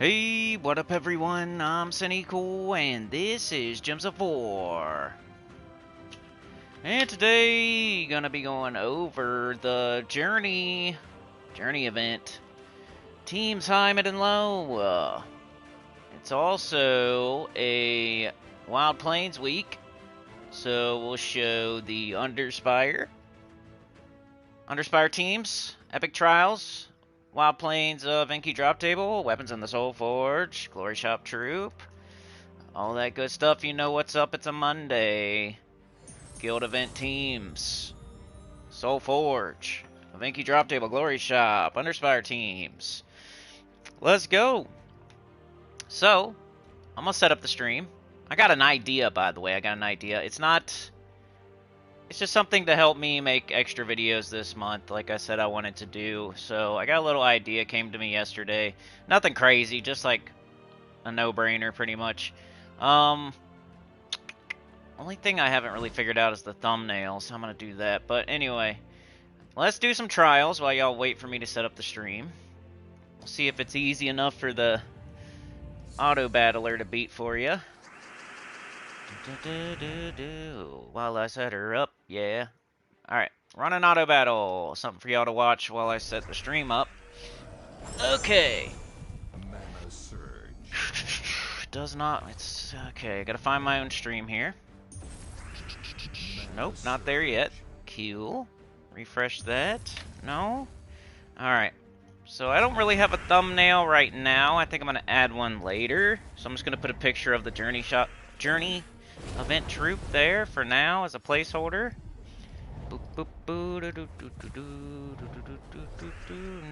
Hey, what up everyone? I'm Sony Cool, and this is Gems of War. And today, gonna be going over the Journey event. Teams high, mid, and low. It's also a Wild Plains week, so we'll show the Underspire teams, Epic Trials, Wild Plains Enki Drop Table, Weapons in the Soul Forge, Glory Shop Troop, all that good stuff. You know what's up, it's a Monday. Guild event teams, Soul Forge, Enki Drop Table, Glory Shop, Underspire teams. Let's go. So, I'm gonna set up the stream. I got an idea, by the way. It's just something to help me make extra videos this month, like I said I wanted to do. So I got a little idea, came to me yesterday. Nothing crazy, just like a no-brainer pretty much. Only thing I haven't really figured out is the thumbnails. I'm going to do that. But anyway, let's do some trials while y'all wait for me to set up the stream. We'll see if it's easy enough for the auto battler to beat for you. While I set her up, yeah. Alright, run an auto battle. Something for y'all to watch while I set the stream up. Okay. Does not, it's okay. Gotta find my own stream here. Nope, not there yet. Cool. Refresh that. No. Alright. So I don't really have a thumbnail right now. I think I'm gonna add one later. So I'm just gonna put a picture of the Journey event troop there for now as a placeholder.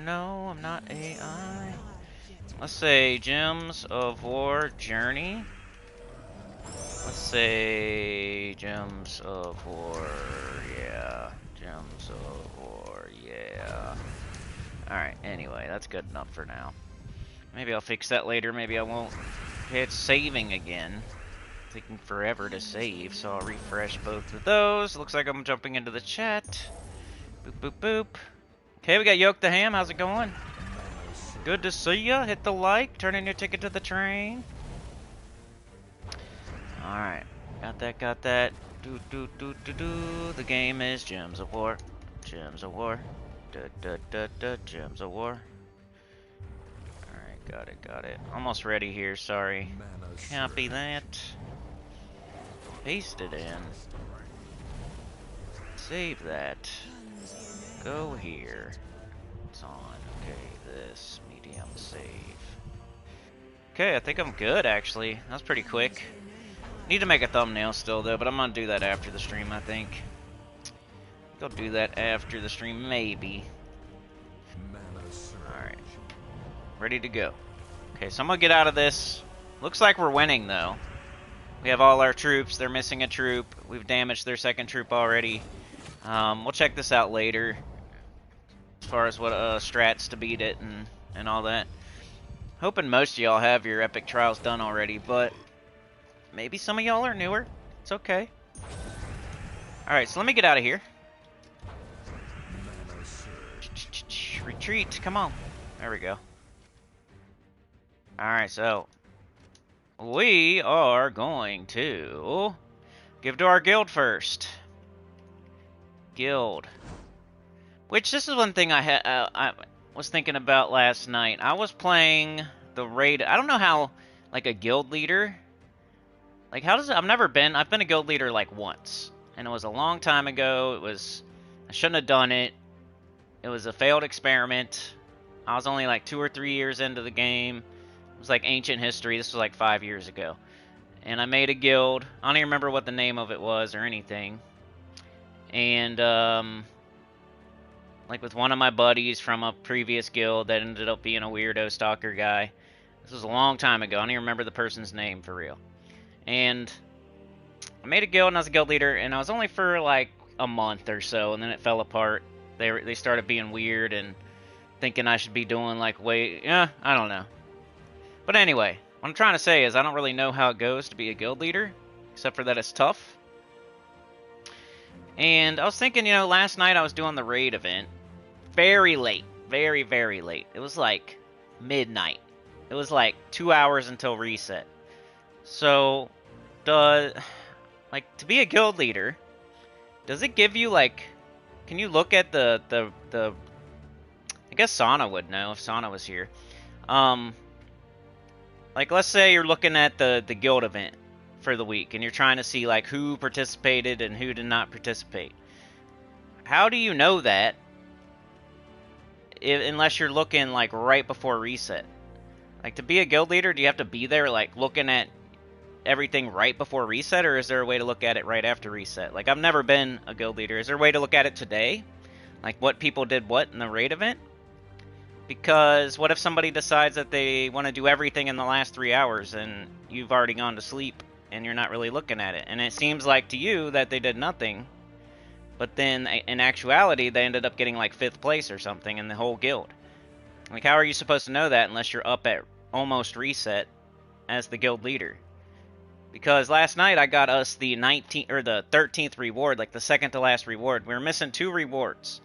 No, I'm not AI. Let's say Gems of War Journey. Let's say Gems of War, yeah. Gems of War, yeah. Alright, anyway, that's good enough for now. Maybe I'll fix that later, maybe I won't. Okay, it's saving again. Taking forever to save, so I'll refresh both of those. Looks like I'm jumping into the chat. Boop, boop, boop. Okay, we got Yoke the Ham. How's it going? Good to see ya. Hit the like. Turn in your ticket to the train. Alright. Got that. The game is Gems of War. Gems of War. Gems of War. Alright, got it. Almost ready here, sorry. Copy that. Paste it in. Save that. Go here. It's on. Okay, this. Medium save. Okay, I think I'm good, actually. That was pretty quick. Need to make a thumbnail still, though, but I'm gonna do that after the stream, I think. I'll do that after the stream, maybe. Alright. Ready to go. Okay, so I'm gonna get out of this. Looks like we're winning, though. We have all our troops. They're missing a troop. We've damaged their second troop already. We'll check this out later. As far as what strats to beat it and all that. Hoping most of y'all have your epic trials done already, but maybe some of y'all are newer. It's okay. Alright, so let me get out of here. Retreat, come on. There we go. Alright, so we are going to give to our guild first. Guild. Which, this is one thing I was thinking about last night. I was playing the raid. I don't know how, like, a guild leader. Like, how does it... I've been a guild leader, like, once. And it was a long time ago. I shouldn't have done it. It was a failed experiment. I was only, like, 2 or 3 years into the game. It was like ancient history. This was like 5 years ago. And I made a guild. I don't even remember what the name of it was or anything. And, like with one of my buddies from a previous guild that ended up being a weirdo stalker guy. This was a long time ago. I don't even remember the person's name for real. And I made a guild and I was a guild leader. And I was only for like a month or so. And then it fell apart. They started being weird and thinking I should be doing like I don't know. But anyway, what I'm trying to say is I don't really know how it goes to be a guild leader, except for that it's tough. And I was thinking, you know, last night I was doing the raid event. Very late. Very, very late. It was like midnight. it was like 2 hours until reset. So, like, to be a guild leader, does it give you, like, can you look at the I guess Sana would know if Sana was here. Like, let's say you're looking at the guild event for the week, and you're trying to see, like, who participated and who did not participate. How do you know that unless you're looking, like, right before reset? Like, to be a guild leader, do you have to be there, like, looking at everything right before reset, or is there a way to look at it right after reset? Like, I've never been a guild leader. Is there a way to look at it today? Like, what people did what in the raid event? Because what if somebody decides that they want to do everything in the last 3 hours and you've already gone to sleep and you're not really looking at it? And it seems like to you that they did nothing, but then in actuality they ended up getting like 5th place or something in the whole guild. Like, how are you supposed to know that unless you're up at almost reset as the guild leader? Because last night I got us the 19th or the 13th reward, like the second to last reward. We were missing 2 rewards.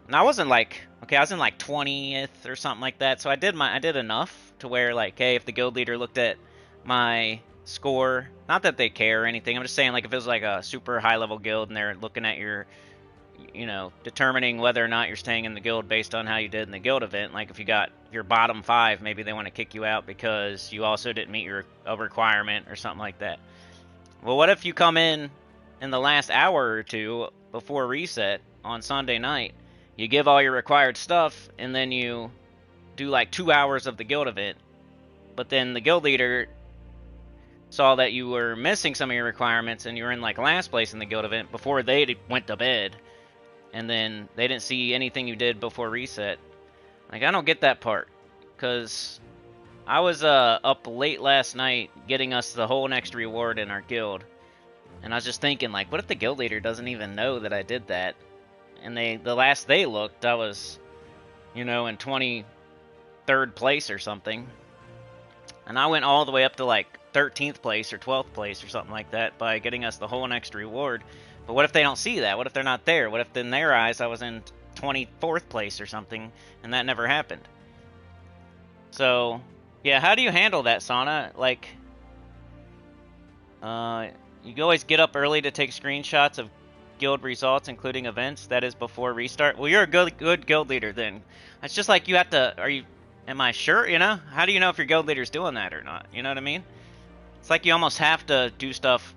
And I wasn't like, okay, I was in like 20th or something like that. So I did enough to where, like, hey, if the guild leader looked at my score, not that they care or anything, I'm just saying, like, if it was like a super high level guild and they're looking at your, you know, determining whether or not you're staying in the guild based on how you did in the guild event. Like, if you got your bottom 5, maybe they want to kick you out because you also didn't meet a requirement or something like that. Well, what if you come in the last hour or two before reset on Sunday night, you give all your required stuff, and then you do like 2 hours of the guild event, but then the guild leader saw that you were missing some of your requirements and you were in like last place in the guild event before they went to bed, and then they didn't see anything you did before reset. Like, I don't get that part, because I was up late last night getting us the whole next reward in our guild, and I was just thinking, like, what if the guild leader doesn't even know that I did that? And the last they looked, I was, you know, in 23rd place or something. And I went all the way up to like 13th place or 12th place or something like that by getting us the whole next reward. But what if they don't see that? What if they're not there? What if in their eyes I was in 24th place or something and that never happened? So, yeah, how do you handle that, Sana? Like, you always get up early to take screenshots of guild results, including events. That is before restart. Well, you're a good guild leader then. It's just like you have to. Am I sure? You know, how do you know if your guild leader's doing that or not? You know what I mean? It's like you almost have to do stuff.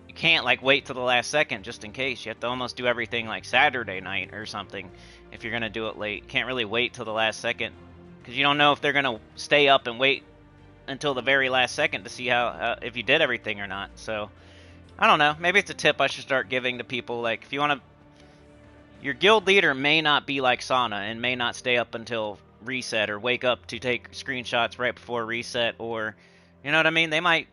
You can't like wait till the last second just in case. You have to almost do everything like Saturday night or something if you're gonna do it late. You can't really wait till the last second because you don't know if they're gonna stay up and wait until the very last second to see how if you did everything or not. So, I don't know. Maybe it's a tip I should start giving to people. Like, if you want to, your guild leader may not be like Sana and may not stay up until reset or wake up to take screenshots right before reset, or, you know what I mean? They might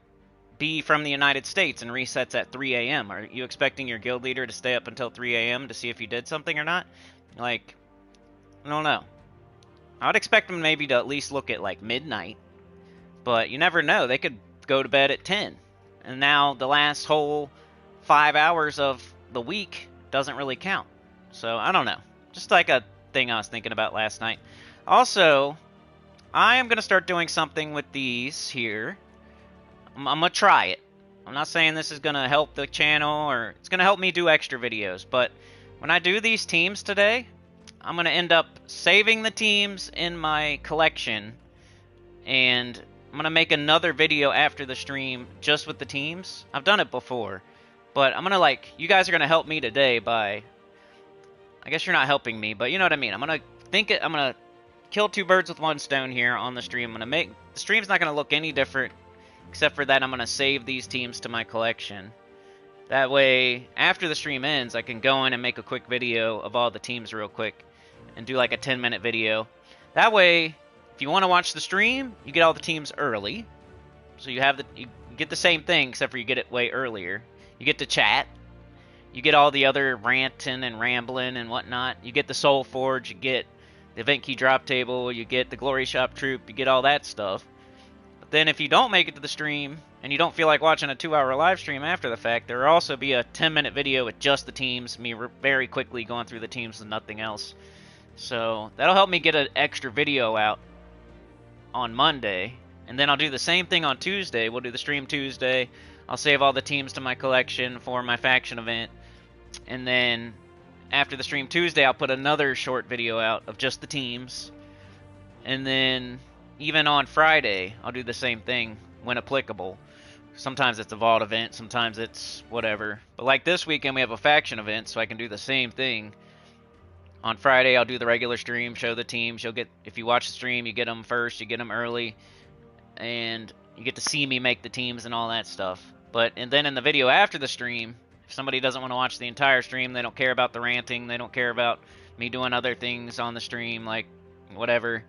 be from the United States and resets at 3 a.m. Are you expecting your guild leader to stay up until 3 a.m. to see if you did something or not? Like, I don't know. I would expect them maybe to at least look at like midnight, but you never know. They could go to bed at 10. And now the last whole 5 hours of the week doesn't really count. So, I don't know. Just like a thing I was thinking about last night. Also, I am going to start doing something with these here. I'm going to try it. I'm not saying this is going to help the channel or it's going to help me do extra videos. But when I do these teams today, I'm going to end up saving the teams in my collection. And I'm going to make another video after the stream just with the teams. I've done it before. But I'm going to, like, you guys are going to help me today by, I guess you're not helping me, but you know what I mean. I'm going to kill 2 birds with 1 stone here on the stream. The stream's not going to look any different, except for that I'm going to save these teams to my collection. That way, after the stream ends, I can go in and make a quick video of all the teams real quick and do like a 10-minute video. That way, if you want to watch the stream, you get all the teams early. So you get the same thing, except for you get it way earlier. You get to chat. You get all the other ranting and rambling and whatnot. You get the Soul Forge. You get the event key drop table. You get the Glory Shop troop. You get all that stuff. But then if you don't make it to the stream and you don't feel like watching a 2-hour live stream after the fact, there will also be a 10-minute video with just the teams, me very quickly going through the teams and nothing else. So that'll help me get an extra video out on Monday And then I'll do the same thing on Tuesday. We'll do the stream Tuesday. I'll save all the teams to my collection for my faction event. And then after the stream Tuesday, I'll put another short video out of just the teams. And then even on Friday, I'll do the same thing when applicable. Sometimes it's a vault event, sometimes it's whatever. But like this weekend, we have a faction event, so I can do the same thing. On Friday, I'll do the regular stream, show the teams. You'll get, if you watch the stream, you get them first, you get them early, and you get to see me make the teams and all that stuff. And then in the video after the stream, if somebody doesn't want to watch the entire stream, they don't care about the ranting, they don't care about me doing other things on the stream, like whatever,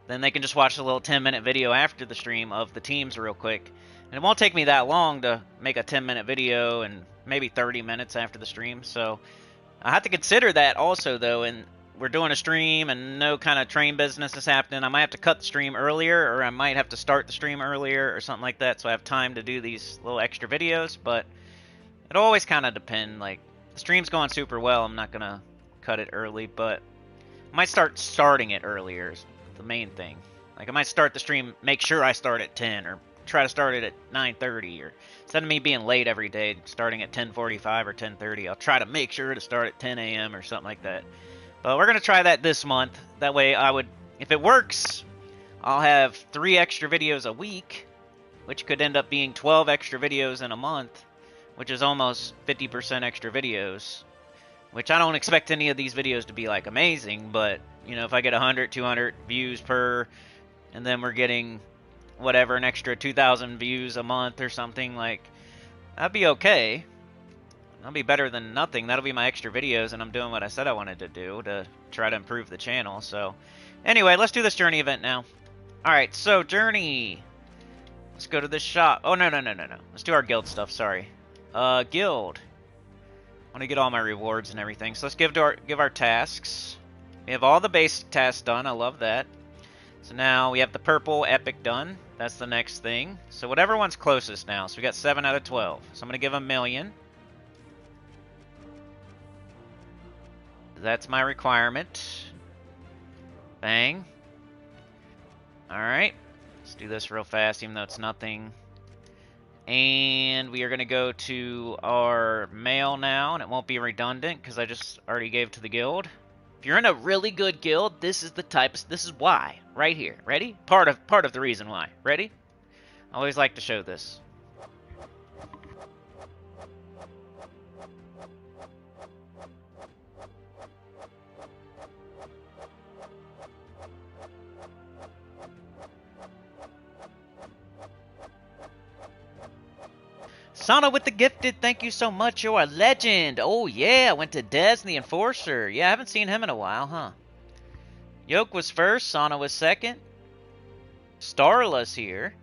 then they can just watch a little 10-minute video after the stream of the teams real quick. And it won't take me that long to make a 10-minute video, and maybe 30 minutes after the stream. So I have to consider that also, though, and we're doing a stream and no kind of train business is happening. I might have to cut the stream earlier, or I might have to start the stream earlier or something like that, so I have time to do these little extra videos. But it'll always kind of depend. Like, the stream's going super well, I'm not going to cut it early, but I might starting it earlier is the main thing. Like, I might start the stream, make sure I start at 10, or try to start it at 9:30, or instead of me being late every day, starting at 10:45 or 10:30, I'll try to make sure to start at 10 a.m. or something like that. But we're going to try that this month. That way if it works, I'll have 3 extra videos a week, which could end up being 12 extra videos in a month, which is almost 50% extra videos, which I don't expect any of these videos to be like amazing, but you know, if I get 100, 200 views per, and then we're getting whatever, an extra 2,000 views a month or something, like, that'd be okay. That'll be better than nothing. That'll be my extra videos, and I'm doing what I said I wanted to do to try to improve the channel. So anyway, let's do this journey event now. Alright, so journey. Let's go to this shop. Oh, no. Let's do our guild stuff, sorry. Guild. I want to get all my rewards and everything. So let's give our tasks. We have all the basic tasks done. I love that. So now we have the purple epic done. That's the next thing. So whatever one's closest now. So we got 7 out of 12. So I'm going to give 1,000,000. That's my requirement. Bang. Alright. Let's do this real fast, even though it's nothing. And we are going to go to our mail now, and it won't be redundant because I just already gave to the guild. If you're in a really good guild, this is why. Right here. Ready? Part of the reason why. Ready? I always like to show this. Sana with the gifted, thank you so much. You're a legend. Oh, yeah. I went to Dez and the Enforcer. Yeah, I haven't seen him in a while, huh? Yoke was first. Sana was second. Starla's here.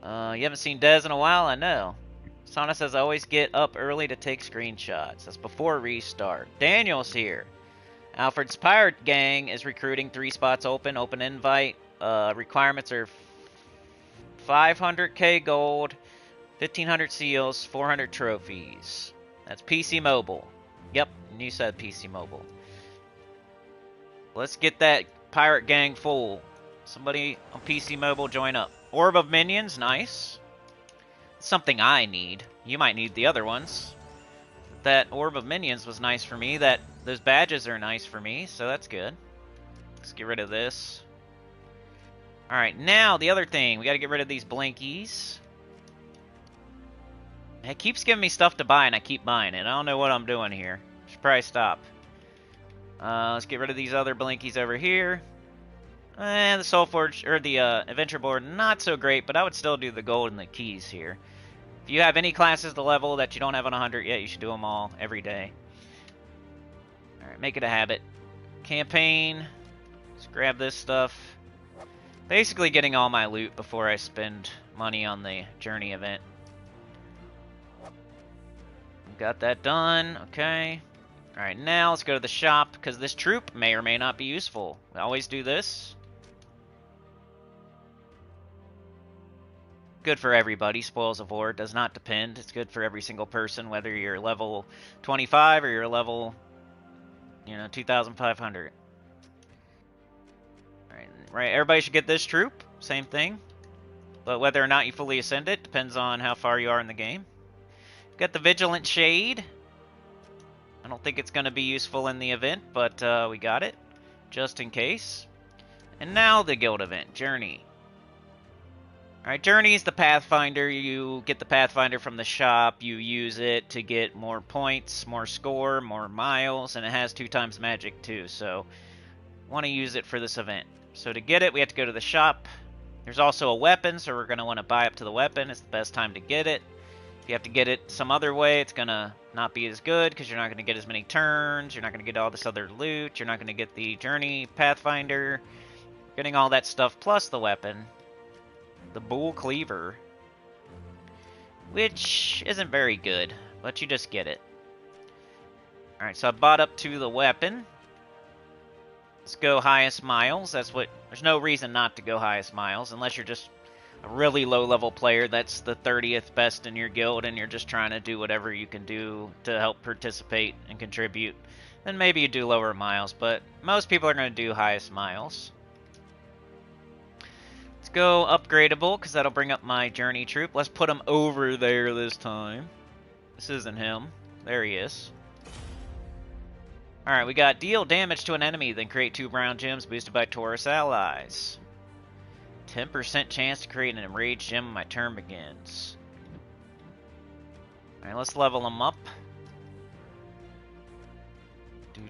You haven't seen Dez in a while, I know. Sana says, I always get up early to take screenshots. That's before restart. Daniel's here. Alfred's Pirate Gang is recruiting. 3 spots open. Open invite. Requirements are 500k gold. 1,500 seals, 400 trophies. That's PC Mobile. Yep, you said PC Mobile. Let's get that pirate gang full. Somebody on PC Mobile join up. Orb of Minions, nice. Something I need. You might need the other ones. That Orb of Minions was nice for me. Those badges are nice for me, so that's good. Let's get rid of this. Alright, now the other thing. We gotta get rid of these blinkies. It keeps giving me stuff to buy, and I keep buying it. I don't know what I'm doing here. Should probably stop. Let's get rid of these other blinkies over here. The SOULFORGE, or the adventure board, not so great, but I would still do the gold and the keys here. If you have any classes to level that you don't have on 100 yet, you should do them all every day. Alright, make it a habit. Campaign. Let's grab this stuff. Basically getting all my loot before I spend money on the journey event. Got that done. Okay. Alright, now let's go to the shop, because this troop may or may not be useful. I always do this. Good for everybody. Spoils of War does not depend. It's good for every single person, whether you're level 25 or you're level, 2,500. Alright, right? Everybody should get this troop. Same thing. But whether or not you fully ascend it depends on how far you are in the game. Got the Vigilant Shade. I don't think it's going to be useful in the event, but we got it. Just in case. And now the guild event, Journey. Alright, Journey is the Pathfinder. You get the Pathfinder from the shop. You use it to get more points, more score, more miles, and it has 2 times magic too, so want to use it for this event. So to get it, we have to go to the shop. There's also a weapon, so we're going to want to buy up to the weapon. It's the best time to get it. If you have to get it some other way, it's going to not be as good because you're not going to get as many turns. You're not going to get all this other loot. You're not going to get the Journey Pathfinder. Getting all that stuff plus the weapon. The Bull Cleaver. Which isn't very good, but you just get it. Alright, so I bought up to the weapon. Let's go highest miles. There's no reason not to go highest miles, unless you're just a really low-level player that's the 30th best in your guild and you're just trying to do whatever you can do to help participate and contribute. Then maybe you do lower miles, but most people are going to do highest miles. Let's go upgradable, because that'll bring up my Journey troop. Let's put him over there this time. This isn't him. There he is. Alright, we got deal damage to an enemy, then create 2 brown gems boosted by Taurus allies. 10% chance to create an enraged gem when my turn begins. Alright, let's level him up. You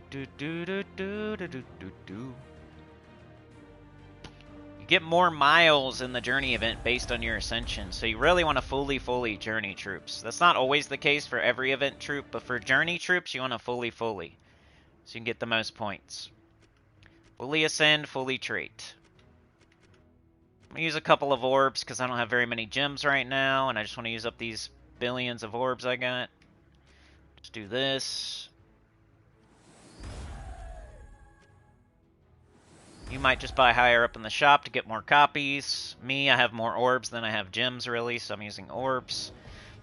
get more miles in the Journey event based on your ascension, so you really want to fully Journey troops. That's not always the case for every event troop, but for Journey troops, you want to fully. So you can get the most points. Fully ascend, fully trait. I'm going to use a couple of orbs because I don't have very many gems right now, and I just want to use up these billions of orbs I got. Just do this. You might just buy higher up in the shop to get more copies. Me, I have more orbs than I have gems, really, so I'm using orbs.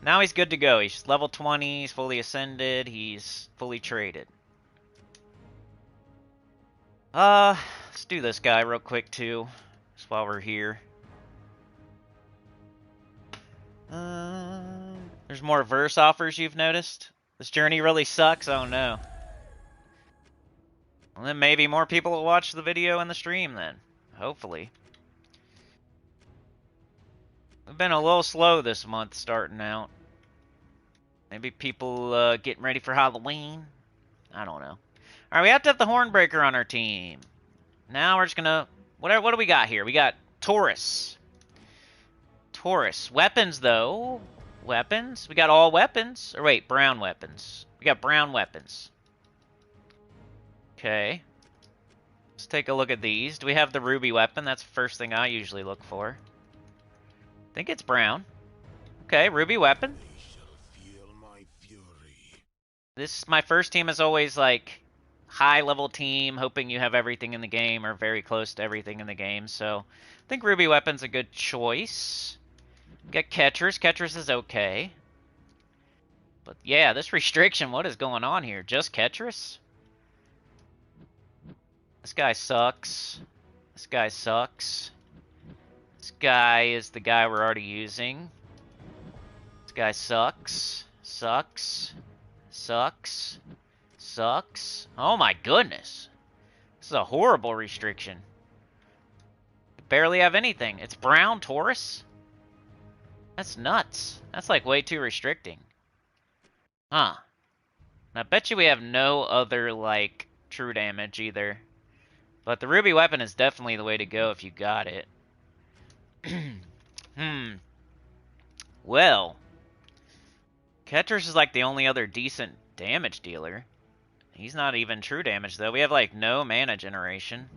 Now he's good to go. He's level 20, he's fully ascended, he's fully traded. Let's do this guy real quick too, just while we're here. There's more verse offers you've noticed? This journey really sucks? Oh no. Well, then maybe more people will watch the video and the stream then. Hopefully. We've been a little slow this month starting out. Maybe people getting ready for Halloween? I don't know. Alright, we have to have the Hornbreaker on our team. Now we're just gonna... What do we got here? We got Taurus. Weapons, though. Weapons? We got all weapons? Or wait, brown weapons. We got brown weapons. Okay. Let's take a look at these. Do we have the ruby weapon? That's the first thing I usually look for. I think it's brown. Okay, ruby weapon. My first team is always like high-level team, hoping you have everything in the game or very close to everything in the game. So I think ruby weapon's a good choice. Got Ketchers. Ketchers is okay. But yeah, this restriction, what is going on here? Just Ketchers? This guy sucks. This guy sucks. This guy is the guy we're already using. This guy sucks. Sucks. Sucks. Sucks. Oh my goodness. This is a horrible restriction. Barely have anything. It's brown Taurus? That's nuts. That's like way too restricting. Huh. I bet you we have no other, like, true damage either. But the ruby weapon is definitely the way to go if you got it. Well. Ketchers is like the only other decent damage dealer. He's not even true damage, though. We have, like, no mana generation.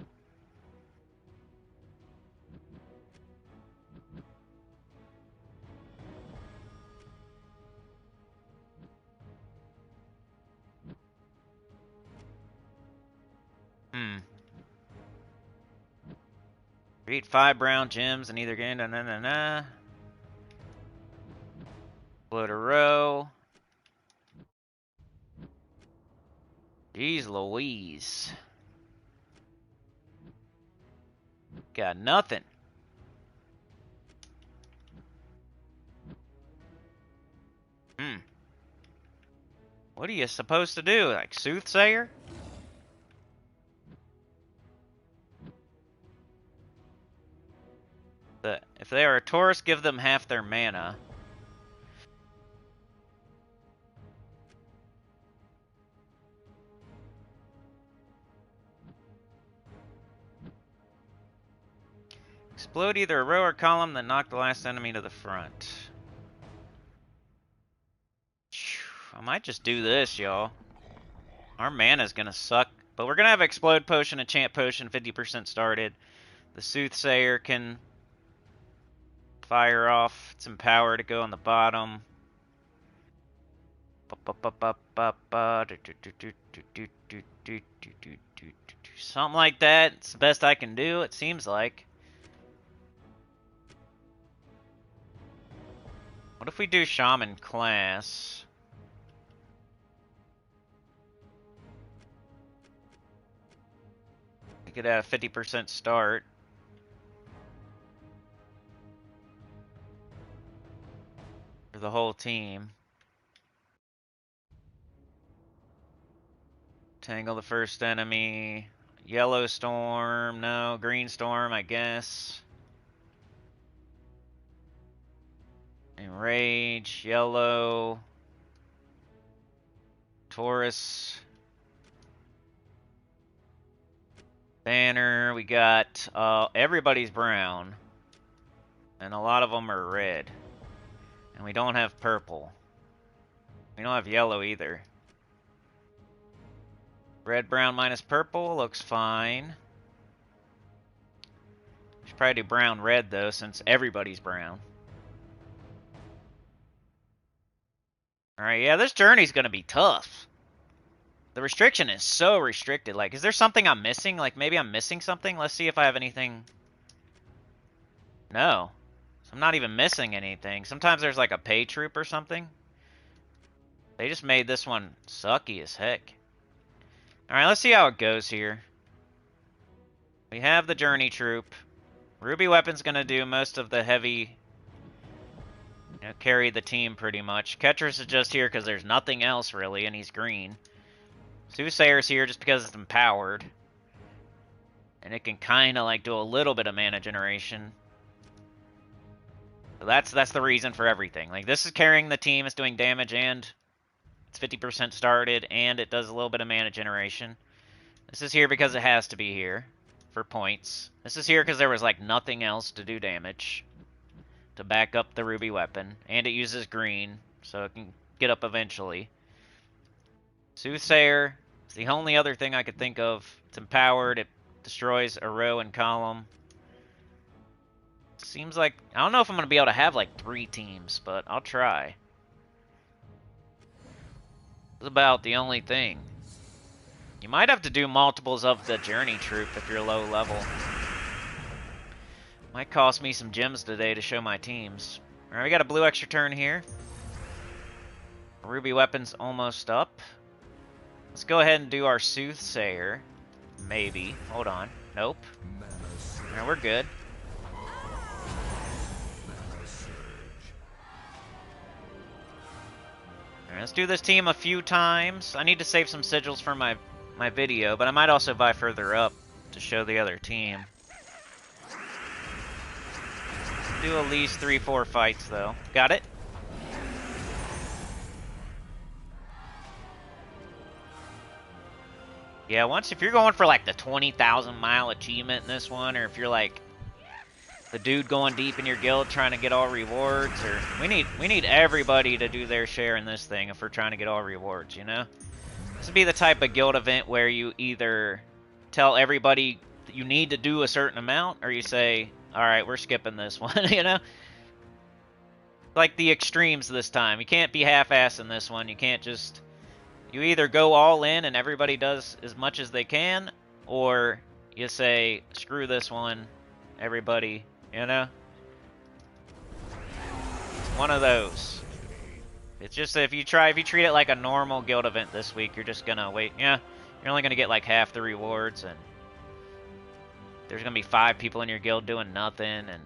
Create 5 brown gems in either game. Float a row. Jeez Louise. Got nothing. What are you supposed to do? Like Soothsayer? If they are a Taurus, give them half their mana. Explode either a row or column, then knock the last enemy to the front. I might just do this, y'all. Our mana's gonna suck, but we're gonna have Explode Potion, Enchant Potion, 50% started. The Soothsayer can fire off. It's empowered to go on the bottom. Something like that. It's the best I can do, it seems like. What if we do Shaman class? We could have a 50% start. For the whole team. Tangle the first enemy. Yellow Storm, no. Green Storm, I guess. Enrage, yellow. Taurus. Banner, we got everybody's brown. And a lot of them are red. And we don't have purple. We don't have yellow either. Red, brown, minus purple looks fine. Should probably do brown, red though, since everybody's brown. Alright, yeah, this journey's gonna be tough. The restriction is so restricted. Like, is there something I'm missing? Like, maybe I'm missing something? Let's see if I have anything. No. So I'm not even missing anything. Sometimes there's like a pay troop or something. They just made this one sucky as heck. Alright, let's see how it goes here. We have the Journey Troop. Ruby Weapon's gonna do most of the heavy... You know, carry the team pretty much. Ketris is just here because there's nothing else really, and he's green. Soothsayer's here just because it's empowered. And it can kind of like do a little bit of mana generation. So that's the reason for everything. Like, this is carrying the team, it's doing damage, and it's 50% started, and it does a little bit of mana generation. This is here because it has to be here for points. This is here because there was like nothing else to do damage to back up the Ruby Weapon, and it uses green, so it can get up eventually. Soothsayer is the only other thing I could think of. It's empowered, it destroys a row and column. Seems like, I don't know if I'm going to be able to have like 3 teams, but I'll try. That's about the only thing. You might have to do multiples of the Journey Troop if you're low level. Might cost me some gems today to show my teams. Alright, we got a blue extra turn here. Ruby Weapon's almost up. Let's go ahead and do our Soothsayer. Maybe. Hold on. Nope. Alright, we're good. Alright, let's do this team a few times. I need to save some sigils for my video, but I might also buy further up to show the other team. Do at least 3-4 fights though. Got it? Yeah, if you're going for like the 20,000 mile achievement in this one, or if you're like the dude going deep in your guild trying to get all rewards, or we need everybody to do their share in this thing if we're trying to get all rewards, you know? This would be the type of guild event where you either tell everybody that you need to do a certain amount, or you say, alright, we're skipping this one, you know? Like the extremes this time. You can't be half-assed in this one. You can't just... You either go all in and everybody does as much as they can, or you say, screw this one, everybody, you know? It's one of those. It's just if you treat it like a normal guild event this week, you're just gonna wait. Yeah, you're only gonna get like half the rewards, and There's gonna be 5 people in your guild doing nothing, and...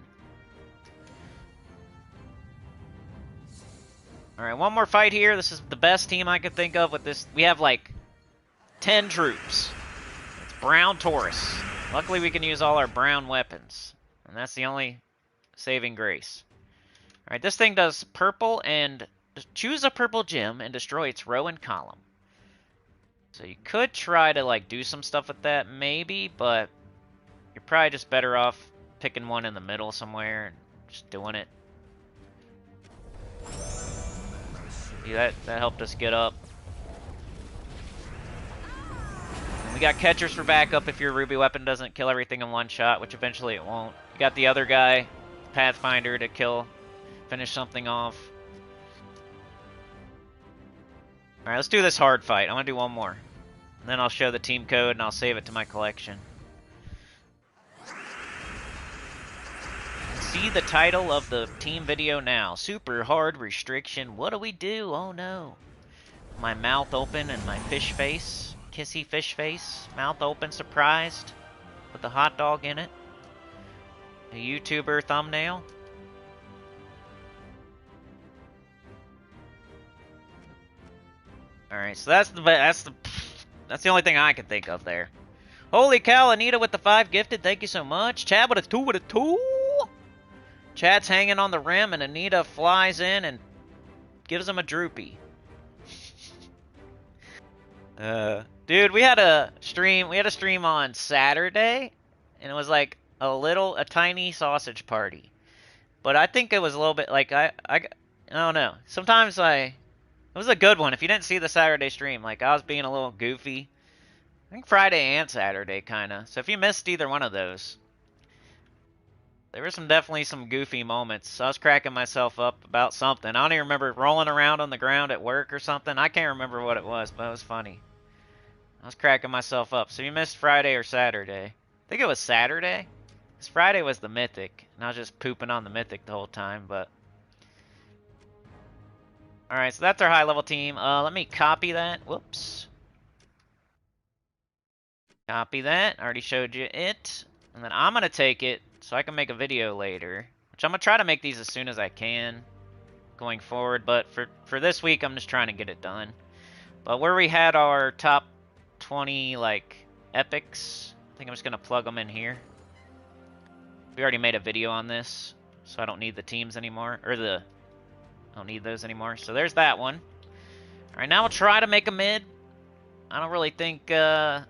Alright, one more fight here. This is the best team I could think of with this. We have, like, 10 troops. It's brown Taurus. Luckily, we can use all our brown weapons. And that's the only saving grace. Alright, this thing does purple, and choose a purple gem and destroy its row and column. So you could try to, like, do some stuff with that, maybe, but you're probably just better off picking one in the middle somewhere and just doing it. See, that helped us get up. And we got catchers for backup if your ruby weapon doesn't kill everything in one shot, which eventually it won't. You got the other guy, Pathfinder, to finish something off. Alright, let's do this hard fight. I want to do one more. And then I'll show the team code and I'll save it to my collection. See the title of the team video now. Super hard restriction. What do we do? Oh no. My mouth open and my fish face. Kissy fish face. Mouth open, surprised. With the hot dog in it. A YouTuber thumbnail. Alright, so that's the only thing I can think of there. Holy cow, Anita with the 5 gifted. Thank you so much. Chad with a 2 with a 2. Chad's hanging on the rim, and Anita flies in and gives him a droopy. Dude, we had a stream on Saturday, and it was like a tiny sausage party. But I think it was a little bit like I don't know. Sometimes it was a good one. If you didn't see the Saturday stream, like I was being a little goofy. I think Friday and Saturday kind of. So if you missed either one of those, there were definitely some goofy moments. I was cracking myself up about something. I don't even remember, rolling around on the ground at work or something. I can't remember what it was, but it was funny. I was cracking myself up. So you missed Friday or Saturday. I think it was Saturday. Because Friday was the Mythic. And I was just pooping on the Mythic the whole time, but... Alright, so that's our high level team. Let me copy that. Whoops. Copy that. I already showed you it. And then I'm going to take it so I can make a video later. Which I'm going to try to make these as soon as I can going forward. But for this week, I'm just trying to get it done. But where we had our top 20, like, epics, I think I'm just going to plug them in here. We already made a video on this, so I don't need the teams anymore. I don't need those anymore. So there's that one. Alright, now we'll try to make a mid. I don't really think we're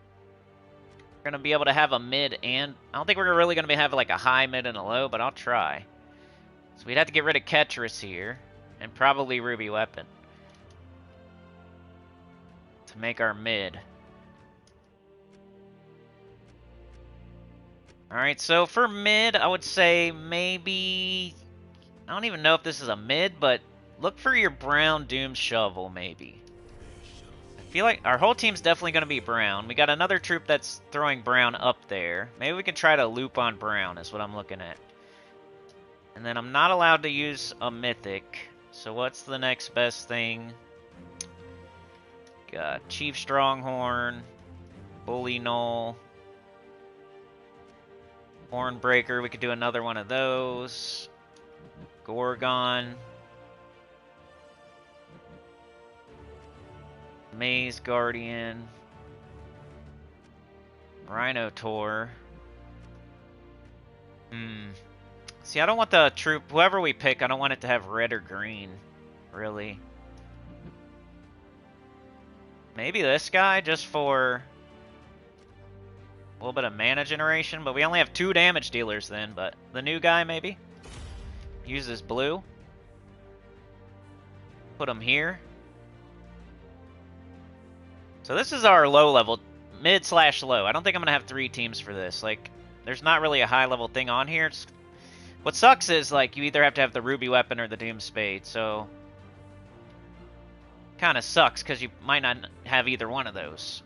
going to be able to have a mid, and I don't think we're really going to have like a high, mid, and a low, but I'll try. So we'd have to get rid of Ketris here, and probably Ruby Weapon to make our mid. Alright, so for mid, I would say maybe... I don't even know if this is a mid, but look for your brown Doom Shovel, maybe. I feel like our whole team's definitely going to be brown. We got another troop that's throwing brown up there. Maybe we can try to loop on brown is what I'm looking at. And then I'm not allowed to use a mythic. So what's the next best thing? Got Chief Stronghorn, Bully Knoll, Hornbreaker. We could do another one of those. Gorgon. Maze Guardian. Rhinotaur. See, I don't want the troop, whoever we pick, I don't want it to have red or green, really. Maybe this guy, just for a little bit of mana generation, but we only have 2 damage dealers then, but the new guy, maybe? Uses blue. Put him here. So this is our low level, mid/low. I don't think I'm going to have 3 teams for this. Like, there's not really a high level thing on here. What sucks is, like, you either have to have the Ruby Weapon or the Doom Spade, so... kind of sucks, because you might not have either one of those.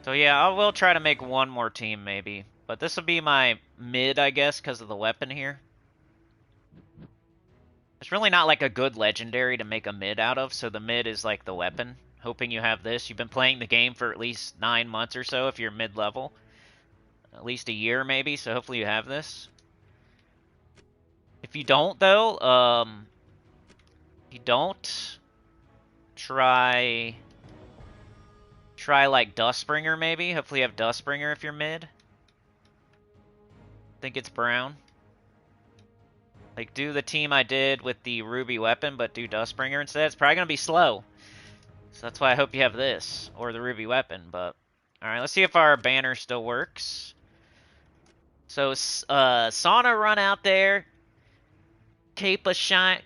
So yeah, I will try to make one more team, maybe. But this will be my mid, I guess, because of the weapon here. There's really not, like, a good legendary to make a mid out of, so the mid is, like, the weapon. Hoping you have this. You've been playing the game for at least 9 months or so if you're mid-level. at least a year maybe, so hopefully you have this. If you don't, though, if you don't, try like Dustbringer maybe. Hopefully you have Dustbringer if you're mid. I think it's brown. Like, do the team I did with the Ruby weapon, but do Dustbringer instead. It's probably going to be slow. So that's why I hope you have this, or the Ruby weapon, but... Alright, let's see if our banner still works. So, Sauna run out there. Cape of shining,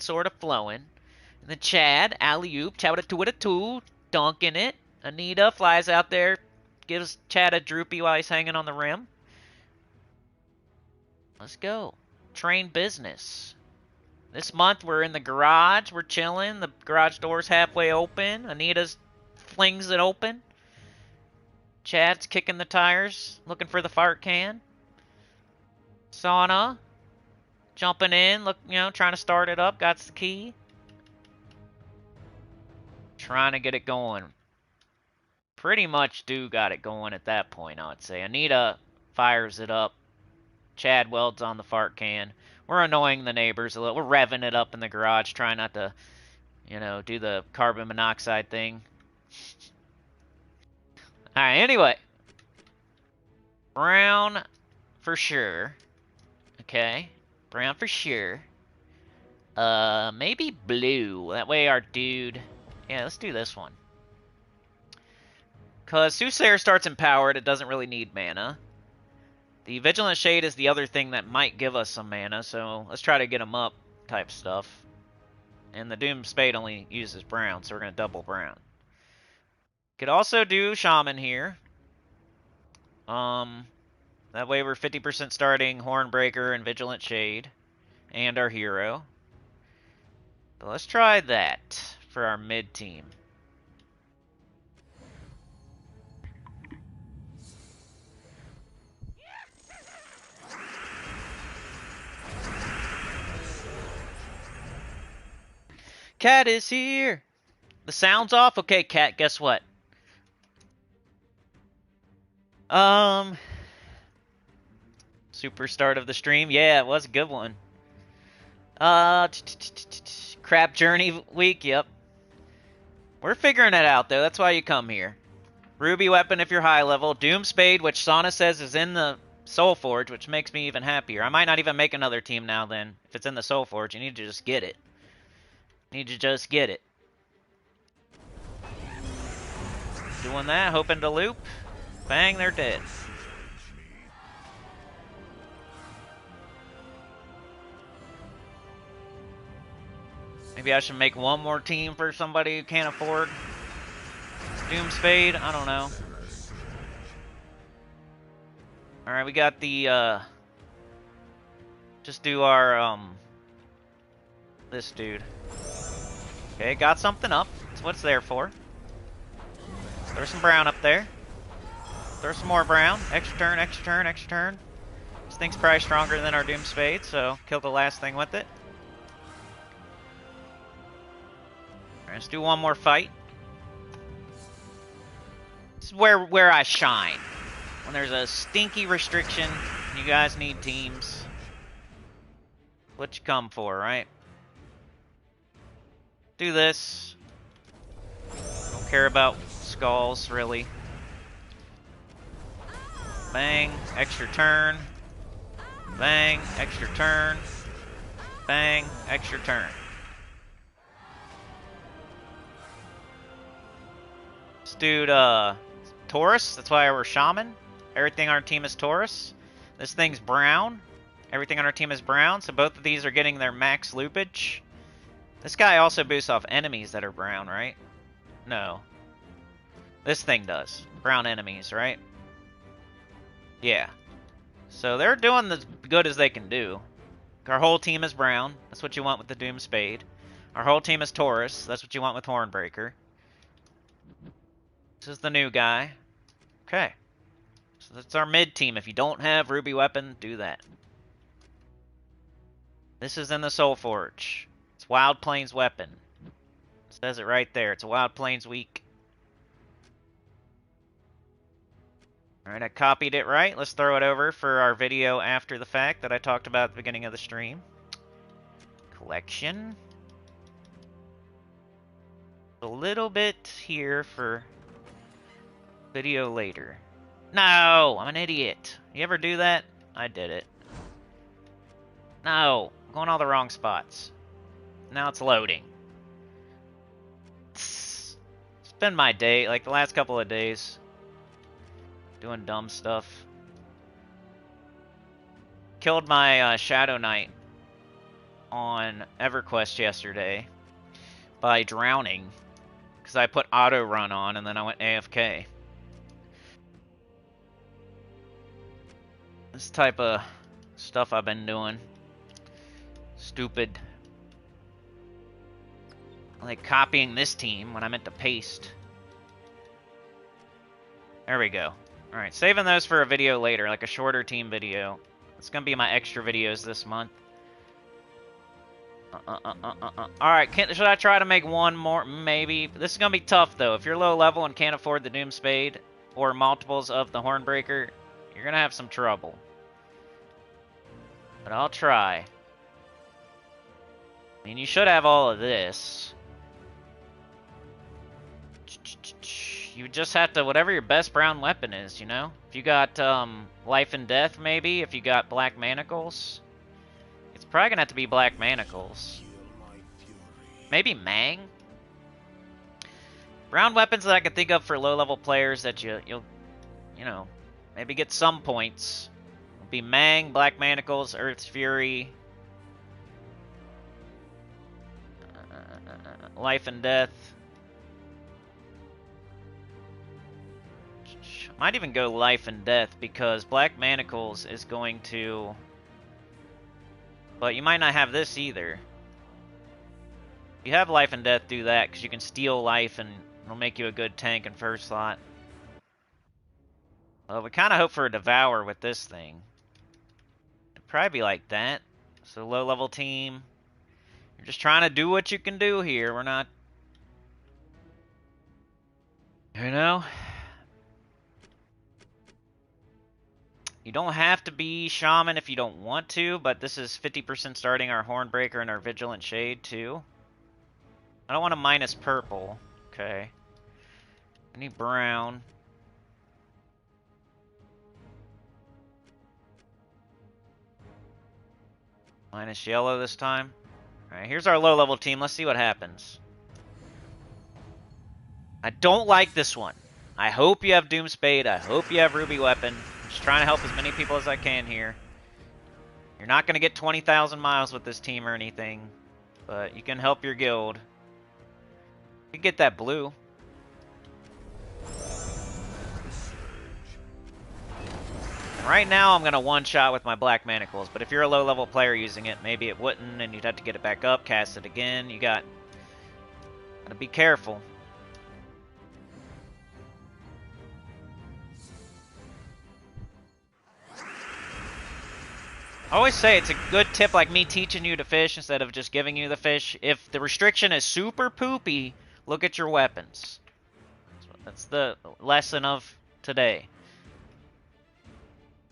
sort of flowing. And then Chad, alley-oop, Chowda-Tuwada-Two, dunking it. Anita flies out there, gives Chad a droopy while he's hanging on the rim. Let's go. Train business. This month we're in the garage, we're chilling. The garage door's halfway open. Anita's flings it open. Chad's kicking the tires, looking for the fart can. Sauna jumping in, trying to start it up, got the key. Trying to get it going. Pretty much got it going at that point, I would say. Anita fires it up. Chad welds on the fart can. We're annoying the neighbors a little. We're revving it up in the garage, trying not to, do the carbon monoxide thing. Alright, anyway. Brown for sure. Okay. Brown for sure. Maybe blue. That way our dude... Yeah, let's do this one. Because Soothsayer starts empowered, it doesn't really need mana. The Vigilant Shade is the other thing that might give us some mana, so let's try to get him up type stuff. And the Doom Spade only uses brown, so we're going to double brown. Could also do Shaman here. That way we're 50% starting Hornbreaker and Vigilant Shade. And our hero. But let's try that for our mid team. Cat is here! The sound's off? Okay, Cat, guess what? Super start of the stream? Yeah, it was a good one. Crap Journey week, yep. We're figuring it out, though. That's why you come here. Ruby weapon if you're high level. Doom Spade, which Sauna says is in the SoulForge, which makes me even happier. I might not even make another team now, then. If it's in the SoulForge, you need to just get it. Need to just get it. Doing that, hoping to loop. Bang, they're dead. Maybe I should make one more team for somebody who can't afford Doom Spade. I don't know. Alright, we got the, just do our, this dude. Okay, got something up. That's what it's there for. Throw some brown up there. Throw some more brown. Extra turn, extra turn, extra turn. This thing's probably stronger than our Doom Spade, so kill the last thing with it. Alright, let's do one more fight. This is where I shine. When there's a stinky restriction, and you guys need teams. What you come for, right? Do this. Don't care about skulls, really. Bang, extra turn. Bang, extra turn. Bang, extra turn. This dude, Taurus, that's why we're Shaman. Everything on our team is Taurus. This thing's brown. Everything on our team is brown, so both of these are getting their max loopage. This guy also boosts off enemies that are brown, right? No. This thing does. Brown enemies, right? Yeah. So they're doing as good as they can do. Our whole team is brown. That's what you want with the Doom Spade. Our whole team is Taurus. That's what you want with Hornbreaker. This is the new guy. Okay. So that's our mid team. If you don't have Ruby Weapon, do that. This is in the SoulForge. It's Wild Plains Weapon. It says it right there. It's a Wild Plains week. Alright, I copied it right. Let's throw it over for our video after the fact that I talked about at the beginning of the stream. Collection. A little bit here for video later. No! I'm an idiot. You ever do that? I did it. No! I'm going all the wrong spots. Now it's loading. It's been my day, like the last couple of days. Doing dumb stuff. Killed my Shadow Knight on EverQuest yesterday by drowning. Because I put auto run on and then I went AFK. This type of stuff I've been doing. Stupid. Like copying this team when I meant to paste. There we go. Alright, saving those for a video later, like a shorter team video. It's gonna be my extra videos this month. Alright, should I try to make one more? Maybe. This is gonna be tough, though. If you're low level and can't afford the Doom Spade or multiples of the Hornbreaker, you're gonna have some trouble. But I'll try. I mean, you should have all of this. You just have to, whatever your best brown weapon is, you know? If you got Life and Death, maybe. If you got Black Manacles. It's probably going to have to be Black Manacles. Maybe Mang? Brown weapons that I could think of for low-level players that you'll, you know, maybe get some points. Would be Mang, Black Manacles, Earth's Fury. Life and Death. Might even go Life and Death because Black Manacles is going to... But you might not have this either. If you have Life and Death, do that because you can steal life and it'll make you a good tank in first slot. Well, we kind of hope for a Devour with this thing. It'd probably be like that. So low level team. You're just trying to do what you can do here. We're not... You know? You don't have to be Shaman if you don't want to, but this is 50% starting our Hornbreaker and our Vigilant Shade, too. I don't want to minus purple. Okay. I need brown. Minus yellow this time. Alright, here's our low-level team. Let's see what happens. I don't like this one. I hope you have Doom Spade. I hope you have Ruby Weapon. I'm just trying to help as many people as I can here. You're not going to get 20,000 miles with this team or anything, but you can help your guild. You get that blue. Right now, I'm going to one-shot with my Black Manacles, but if you're a low-level player using it, maybe it wouldn't, and you'd have to get it back up, cast it again. You gotta be careful. I always say it's a good tip like me teaching you to fish instead of just giving you the fish. If the restriction is super poopy, look at your weapons. That's the lesson of today.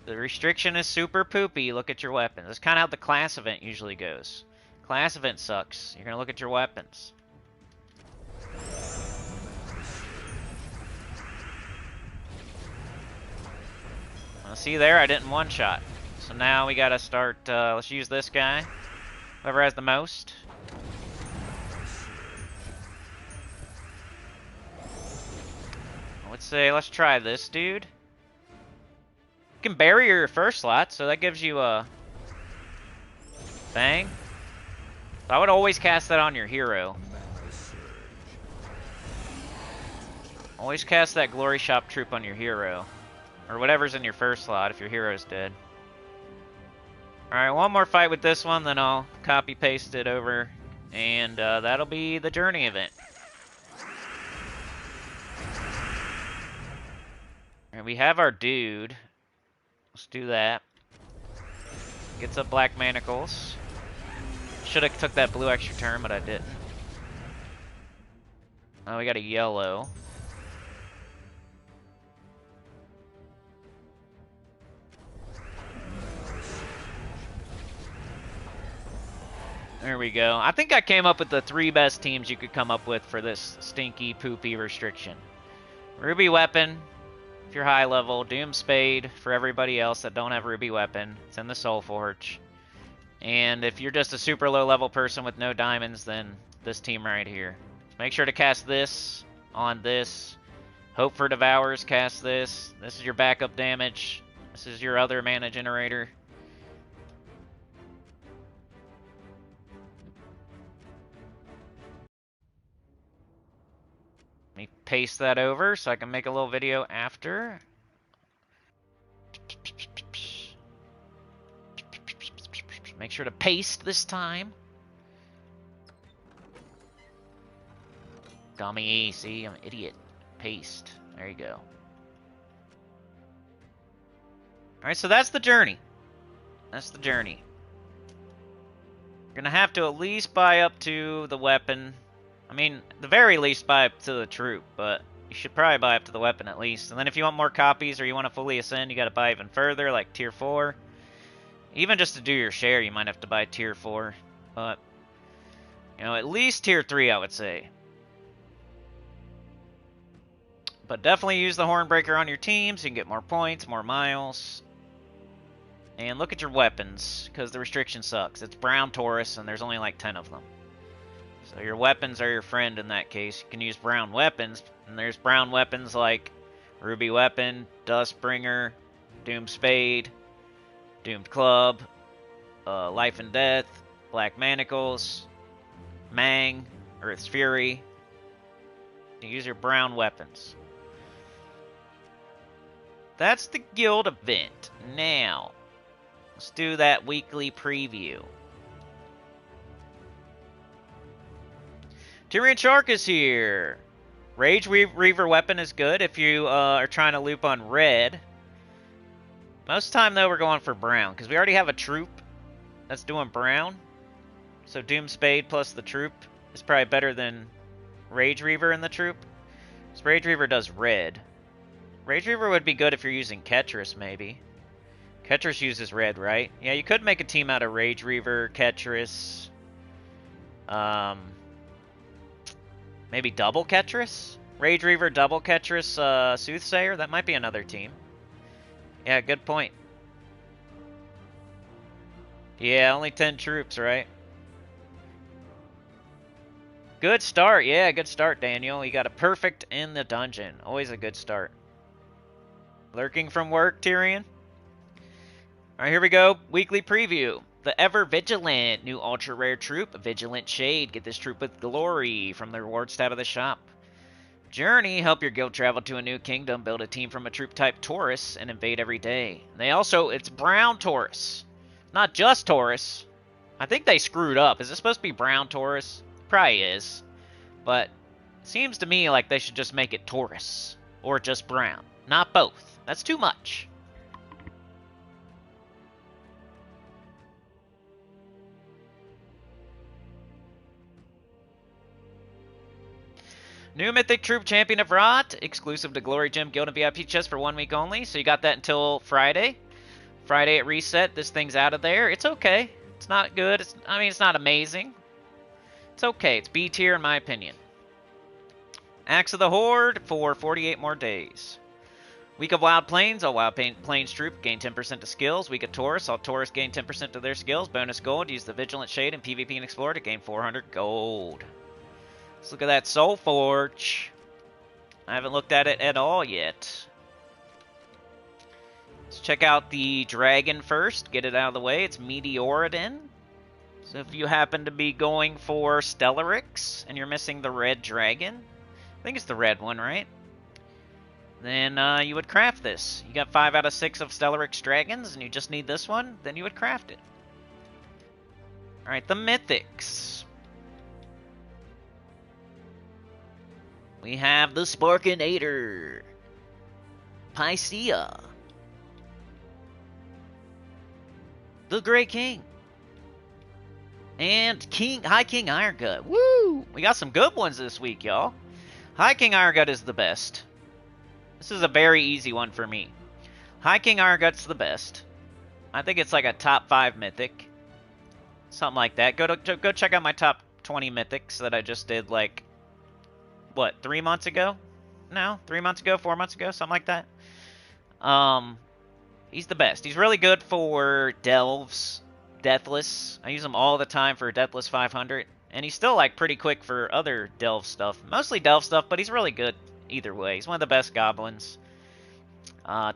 The restriction is super poopy, look at your weapons. That's kind of how the class event usually goes. Class event sucks. You're going to look at your weapons. Well, see there, I didn't one-shot. So now we got to start, let's use this guy. Whoever has the most. Let's try this dude. You can bury your first slot, so that gives you a bang. So I would always cast that on your hero. Always cast that Glory Shop Troop on your hero. Or whatever's in your first slot if your hero's dead. Alright, one more fight with this one, then I'll copy-paste it over. And that'll be the journey event. Alright, we have our dude. Let's do that. Gets up Black Manacles. Should have took that blue extra turn, but I didn't. Oh, we got a yellow. There we go. I think I came up with the 3 best teams you could come up with for this stinky, poopy restriction. Ruby Weapon, if you're high level. Doom Spade for everybody else that don't have Ruby Weapon. It's in the SOULFORGE. And if you're just a super low level person with no diamonds, then this team right here. Make sure to cast this on this. Hope for Devours, cast this. This is your backup damage. This is your other mana generator. Let me paste that over so I can make a little video after. Make sure to paste this time. Gummy, see, I'm an idiot. Paste. There you go. Alright, so that's the journey. That's the journey. You're gonna have to at least buy up to the weapon. I mean, the very least buy up to the troop, but you should probably buy up to the weapon at least. And then if you want more copies or you want to fully ascend, you gotta buy even further, like tier 4. Even just to do your share, you might have to buy tier 4. But, you know, at least tier 3, I would say. But definitely use the Hornbreaker on your team so you can get more points, more miles. And look at your weapons, because the restriction sucks. It's Brown Taurus, and there's only like 10 of them. So your weapons are your friend in that case. You can use brown weapons, and there's brown weapons like Ruby Weapon, Dustbringer, Doom Spade, Doomed Club, Life and Death, Black Manacles, Mang, Earth's Fury. You use your brown weapons. That's the guild event. Now, let's do that weekly preview. Tyrian Shark is here. Rage Reaver weapon is good if you are trying to loop on red. Most of the time, though, we're going for brown, because we already have a troop that's doing brown. So Doom Spade plus the troop is probably better than Rage Reaver and the troop. So Rage Reaver does red. Rage Reaver would be good if you're using Ketris, maybe. Ketris uses red, right? Yeah, you could make a team out of Rage Reaver, Ketris. Maybe double Ketris? Rage Reaver, double Ketris, Soothsayer? That might be another team. Yeah, good point. Yeah, only 10 troops, right? Good start. Yeah, good start, Daniel. You got a perfect in the dungeon. Always a good start. Lurking from work, Tyrian? Alright, here we go. Weekly preview. The Ever Vigilant, new ultra rare troop, Vigilant Shade. Get this troop with glory from the rewards tab of the shop. Journey, help your guild travel to a new kingdom, build a team from a troop type Taurus, and invade every day. They also, it's brown Taurus. Not just Taurus. I think they screwed up. Is it supposed to be brown Taurus? Probably is. But it seems to me like they should just make it Taurus. Or just brown. Not both. That's too much. New Mythic Troop Champion of Rot, exclusive to Glory Gem Guild and VIP chest for 1 week only. So you got that until Friday. Friday at reset, this thing's out of there. It's okay. It's not good. I mean, it's not amazing. It's okay. It's B tier in my opinion. Axe of the Horde for 48 more days. Week of Wild Plains, all Wild Plains troop gain 10% to skills. Week of Taurus, all Taurus gain 10% to their skills. Bonus gold, use the Vigilant Shade and PvP and Explore to gain 400 gold. Let's look at that SOULFORGE. I haven't looked at it at all yet. Let's check out the dragon first. Get it out of the way. It's Meteorodon. So if you happen to be going for Stellarix and you're missing the red dragon, I think it's the red one, right? Then you would craft this. You got 5 out of 6 of Stellarix dragons and you just need this one, then you would craft it. Alright, the Mythics. We have the Sparkinator, Pycea, the Grey King, and High King Irongut. Woo! We got some good ones this week, y'all. High King Irongut is the best. This is a very easy one for me. High King Iron Gut's the best. I think it's like a top 5 mythic. Something like that. Go check out my top 20 mythics that I just did, like, what, 3 months ago? No, 3 months ago, 4 months ago, something like that. He's the best. He's really good for delves, deathless. I use him all the time for deathless 500, and he's still like pretty quick for other delve stuff. Mostly delve stuff, but he's really good either way. He's one of the best goblins.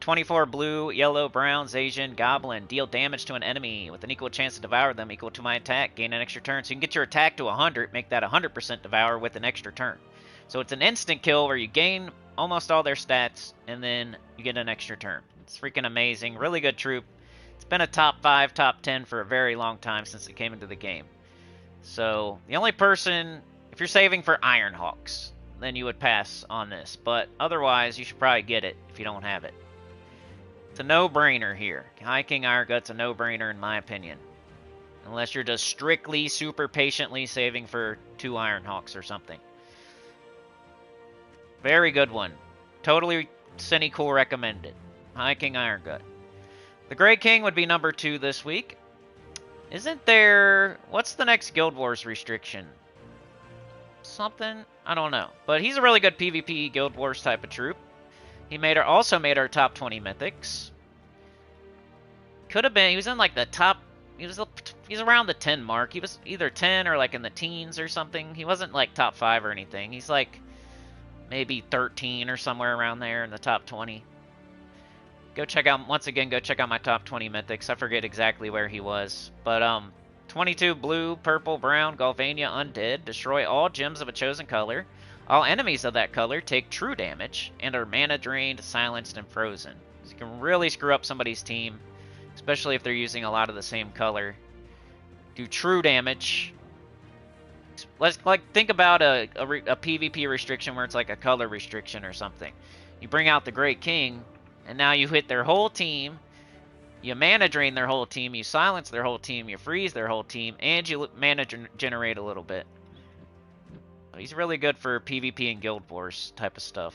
24 blue, yellow, brown, Asian, goblin. Deal damage to an enemy with an equal chance to devour them equal to my attack. Gain an extra turn. So you can get your attack to 100, make that 100% devour with an extra turn. So it's an instant kill where you gain almost all their stats, and then you get an extra turn. It's freaking amazing. Really good troop. It's been a top 5, top 10 for a very long time since it came into the game. So the only person, if you're saving for Ironhawks, then you would pass on this. But otherwise, you should probably get it if you don't have it. It's a no-brainer here. High King Iron-Gut's a no-brainer in my opinion. Unless you're just strictly, super patiently saving for 2 Ironhawks or something. Very good one. Totally Cinecool recommended. High King Iron-Gut. The Grey King would be number 2 this week. Isn't there... What's the next Guild Wars restriction? Something? I don't know. But he's a really good PvP Guild Wars type of troop. He also made our top 20 mythics. Could have been... He was in like the top... He's around the 10 mark. He was either 10 or like in the teens or something. He wasn't like top 5 or anything. He's like maybe 13 or somewhere around there in the top 20. Go check out, once again, go check out my top 20 mythics. I forget exactly where he was. But, 22 blue, purple, brown, Galvania, undead. Destroy all gems of a chosen color. All enemies of that color take true damage and are mana drained, silenced, and frozen. So you can really screw up somebody's team, especially if they're using a lot of the same color. Do true damage. Let's think about a PvP restriction where it's like a color restriction or something. You bring out the Great King, and now you hit their whole team. You mana drain their whole team. You silence their whole team. You freeze their whole team, and you mana generate a little bit. He's really good for PvP and Guild Wars type of stuff.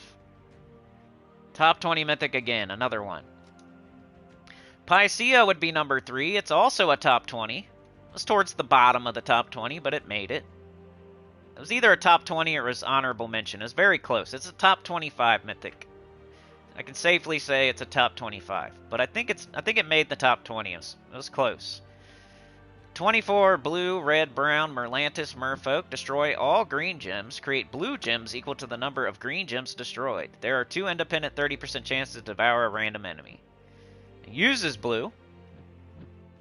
Top 20 Mythic again, another one. Pycea would be number 3. It's also a top 20. It was towards the bottom of the top 20, but it made it. It was either a top 20 or it was honorable mention. It was very close. It's a top 25 Mythic. I can safely say it's a top 25, but I think it made the top 20. It was close. 24 blue, red, brown, Merlantis, Merfolk. Destroy all green gems. Create blue gems equal to the number of green gems destroyed. There are 2 independent 30% chances to devour a random enemy. It uses blue.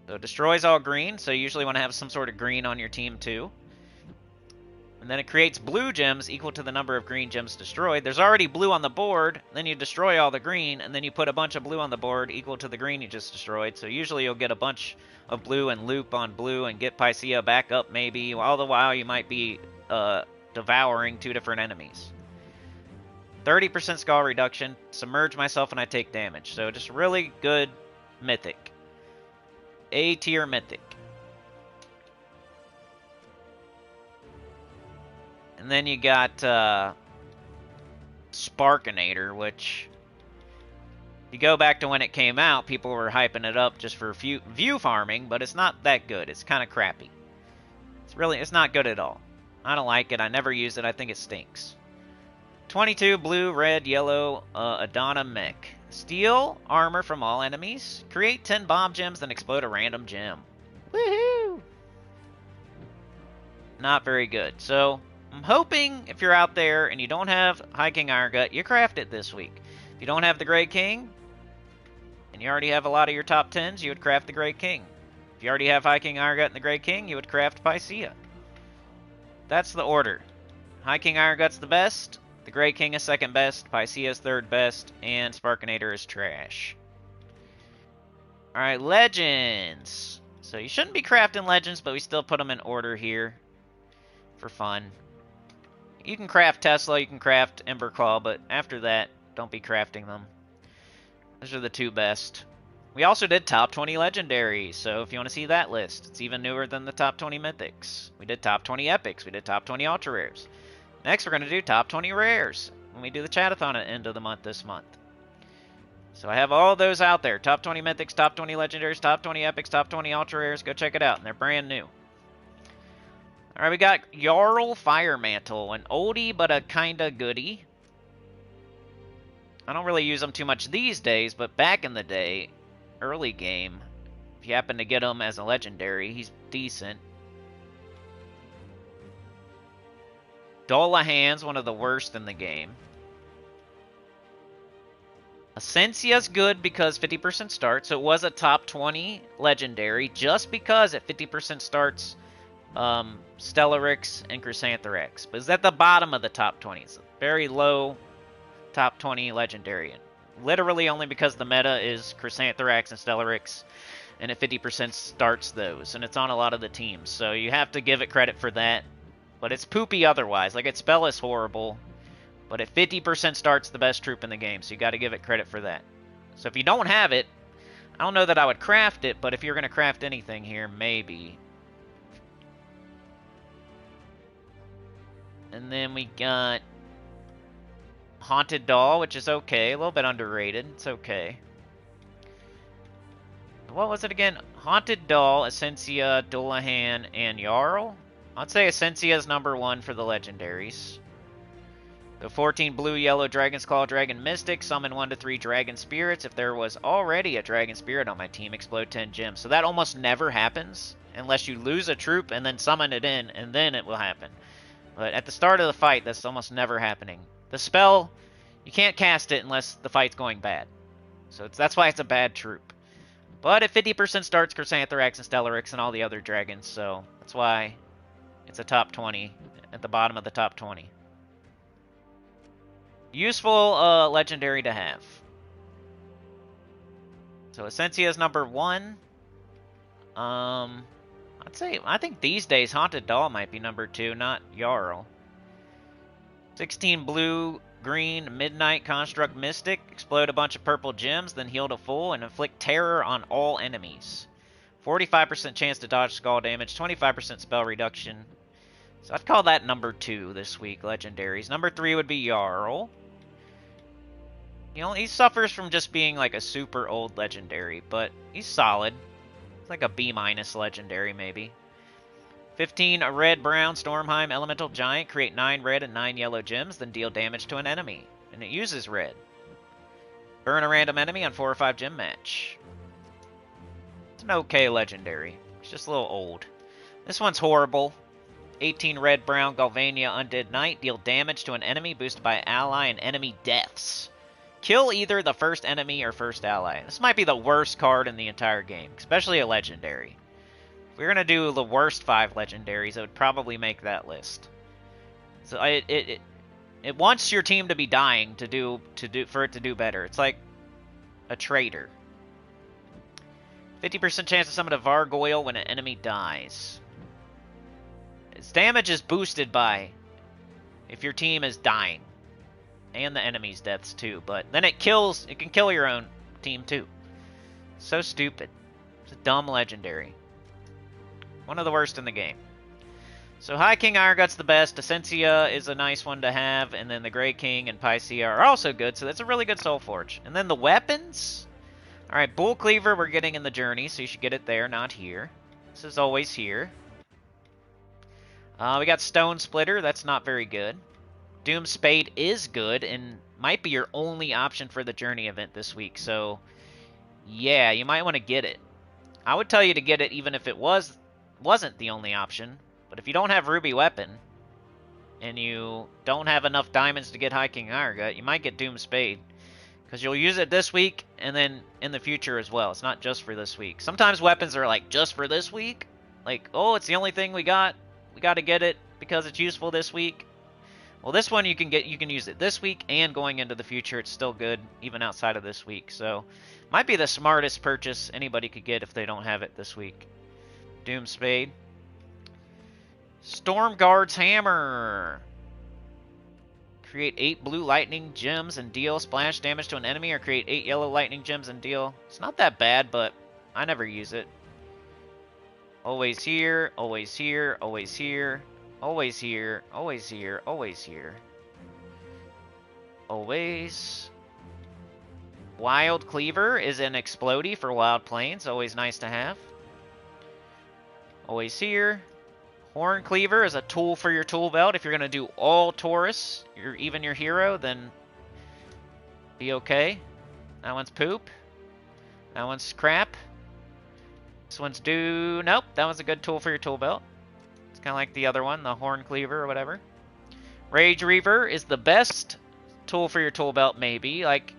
So it destroys all green, so you usually want to have some sort of green on your team too. And then it creates blue gems equal to the number of green gems destroyed. There's already blue on the board, then you destroy all the green, and then you put a bunch of blue on the board equal to the green you just destroyed. So usually you'll get a bunch of blue and loop on blue and get Pycea back up maybe. All the while you might be devouring 2 different enemies. 30% skull reduction. Submerge myself and I take damage. So just really good mythic. A tier mythic. And then you got Sparkinator, which, if you go back to when it came out, people were hyping it up just for view farming, but it's not that good. It's kind of crappy. It's not good at all. I don't like it. I never use it. I think it stinks. 22 blue, red, yellow, Adana mech. Steal armor from all enemies. Create 10 bomb gems, then explode a random gem. Woohoo! Not very good. So I'm hoping if you're out there and you don't have High King Iron-Gut, you craft it this week. If you don't have the Grey King, and you already have a lot of your top 10s, you would craft the Grey King. If you already have High King Iron-Gut and the Grey King, you would craft Pycea. That's the order. High King Iron-Gut's the best, the Grey King is second best, Pycea is third best, and Sparkinator is trash. Alright, Legends. So you shouldn't be crafting Legends, but we still put them in order here for fun. You can craft Tesla, you can craft Emberclaw, but after that, don't be crafting them. Those are the 2 best. We also did top 20 legendaries, so if you want to see that list, it's even newer than the top 20 mythics. We did top 20 epics, we did top 20 ultra rares. Next, we're going to do top 20 rares when we do the chatathon at the end of the month this month. So I have all those out there. Top 20 mythics, top 20 legendaries, top 20 epics, top 20 ultra rares. Go check it out, and they're brand new. All right, we got Jarl Fire Mantle, an oldie but a kinda goodie. I don't really use them too much these days, but back in the day, early game, if you happen to get him as a legendary, he's decent. Dullahan's one of the worst in the game. Essensia's good because 50% starts, so it was a top 20 legendary just because at 50% starts Stellarix and Chrysantherax. But it's at the bottom of the top 20. It's a very low top 20 legendary. Literally only because the meta is Chrysantherax and Stellarix, and at 50% starts those, and it's on a lot of the teams. So you have to give it credit for that. But it's poopy otherwise. Like, its spell is horrible. But at 50% starts the best troop in the game, so you got to give it credit for that. So if you don't have it, I don't know that I would craft it, but if you're going to craft anything here, maybe. And then we got Haunted Doll, which is okay. A little bit underrated. It's okay. What was it again? Haunted Doll, Essentia, Dullahan, and Jarl? I'd say Essentia is number 1 for the legendaries. The 14 blue, yellow, Dragon's Claw, Dragon Mystic, summon 1 to 3 Dragon Spirits. If there was already a Dragon Spirit on my team, explode 10 gems. So that almost never happens unless you lose a troop and then summon it in, and then it will happen. But at the start of the fight, that's almost never happening. The spell, you can't cast it unless the fight's going bad. So that's why it's a bad troop. But at 50% starts Chrysantherax and Stellarix and all the other dragons, so that's why it's a top 20 at the bottom of the top 20. Useful legendary to have. So Essentia is number 1. I think these days Haunted Doll might be number 2, not Jarl. 16 blue, green, Midnight Construct Mystic. Explode a bunch of purple gems, then heal to full and inflict terror on all enemies. 45% chance to dodge skull damage, 25% spell reduction. So I'd call that number 2 this week, legendaries. Number 3 would be Jarl. You know, he suffers from just being like a super old legendary, but he's solid. It's like a B- legendary, maybe. 15, a red, brown, Stormheim, Elemental Giant. Create 9 red and 9 yellow gems, then deal damage to an enemy. And it uses red. Burn a random enemy on 4 or 5 gem match. It's an okay legendary. It's just a little old. This one's horrible. 18 red, brown, Galvania, Undead Knight. Deal damage to an enemy boosted by ally and enemy deaths. Kill either the first enemy or first ally. This might be the worst card in the entire game, especially a legendary. If we're going to do the worst 5 legendaries, it would probably make that list. So it wants your team to be dying for it to do better. It's like a traitor. 50% chance to summon a Vargoyle when an enemy dies. Its damage is boosted by if your team is dying. And the enemy's deaths too, but then it can kill your own team too. So stupid. It's a dumb legendary. One of the worst in the game. So High King Irongutt's the best, Essentia is a nice one to have, and then the Grey King and Pycea are also good, so that's a really good Soulforge. And then the weapons? Alright, Bull Cleaver we're getting in the journey, so you should get it there, not here. This is always here. We got Stone Splitter, that's not very good. Doom Spade is good and might be your only option for the Journey event this week. So, yeah, you might want to get it. I would tell you to get it even if it wasn't the only option. But if you don't have Ruby Weapon and you don't have enough diamonds to get High King Irongut, you might get Doom Spade. Because you'll use it this week and then in the future as well. It's not just for this week. Sometimes weapons are like, just for this week? Like, oh, it's the only thing we got. We got to get it because it's useful this week. Well, this one you can use it this week and going into the future. It's still good even outside of this week. So, might be the smartest purchase anybody could get if they don't have it this week. Doom Spade. Stormguard's Hammer. Create 8 blue lightning gems and deal splash damage to an enemy, or create 8 yellow lightning gems and deal. It's not that bad, but I never use it. Always here, always here, always here. Always here, always here, always here. Always. Wild Cleaver is an Explodey for Wild Plains. Always nice to have. Always here. Horn Cleaver is a tool for your tool belt. If you're going to do all Taurus, even your hero, then be okay. That one's poop. That one's crap. This one's nope, that one's a good tool for your tool belt. It's kind of like the other one, the Horn Cleaver or whatever. Rage Reaver is the best tool for your tool belt, maybe. Like,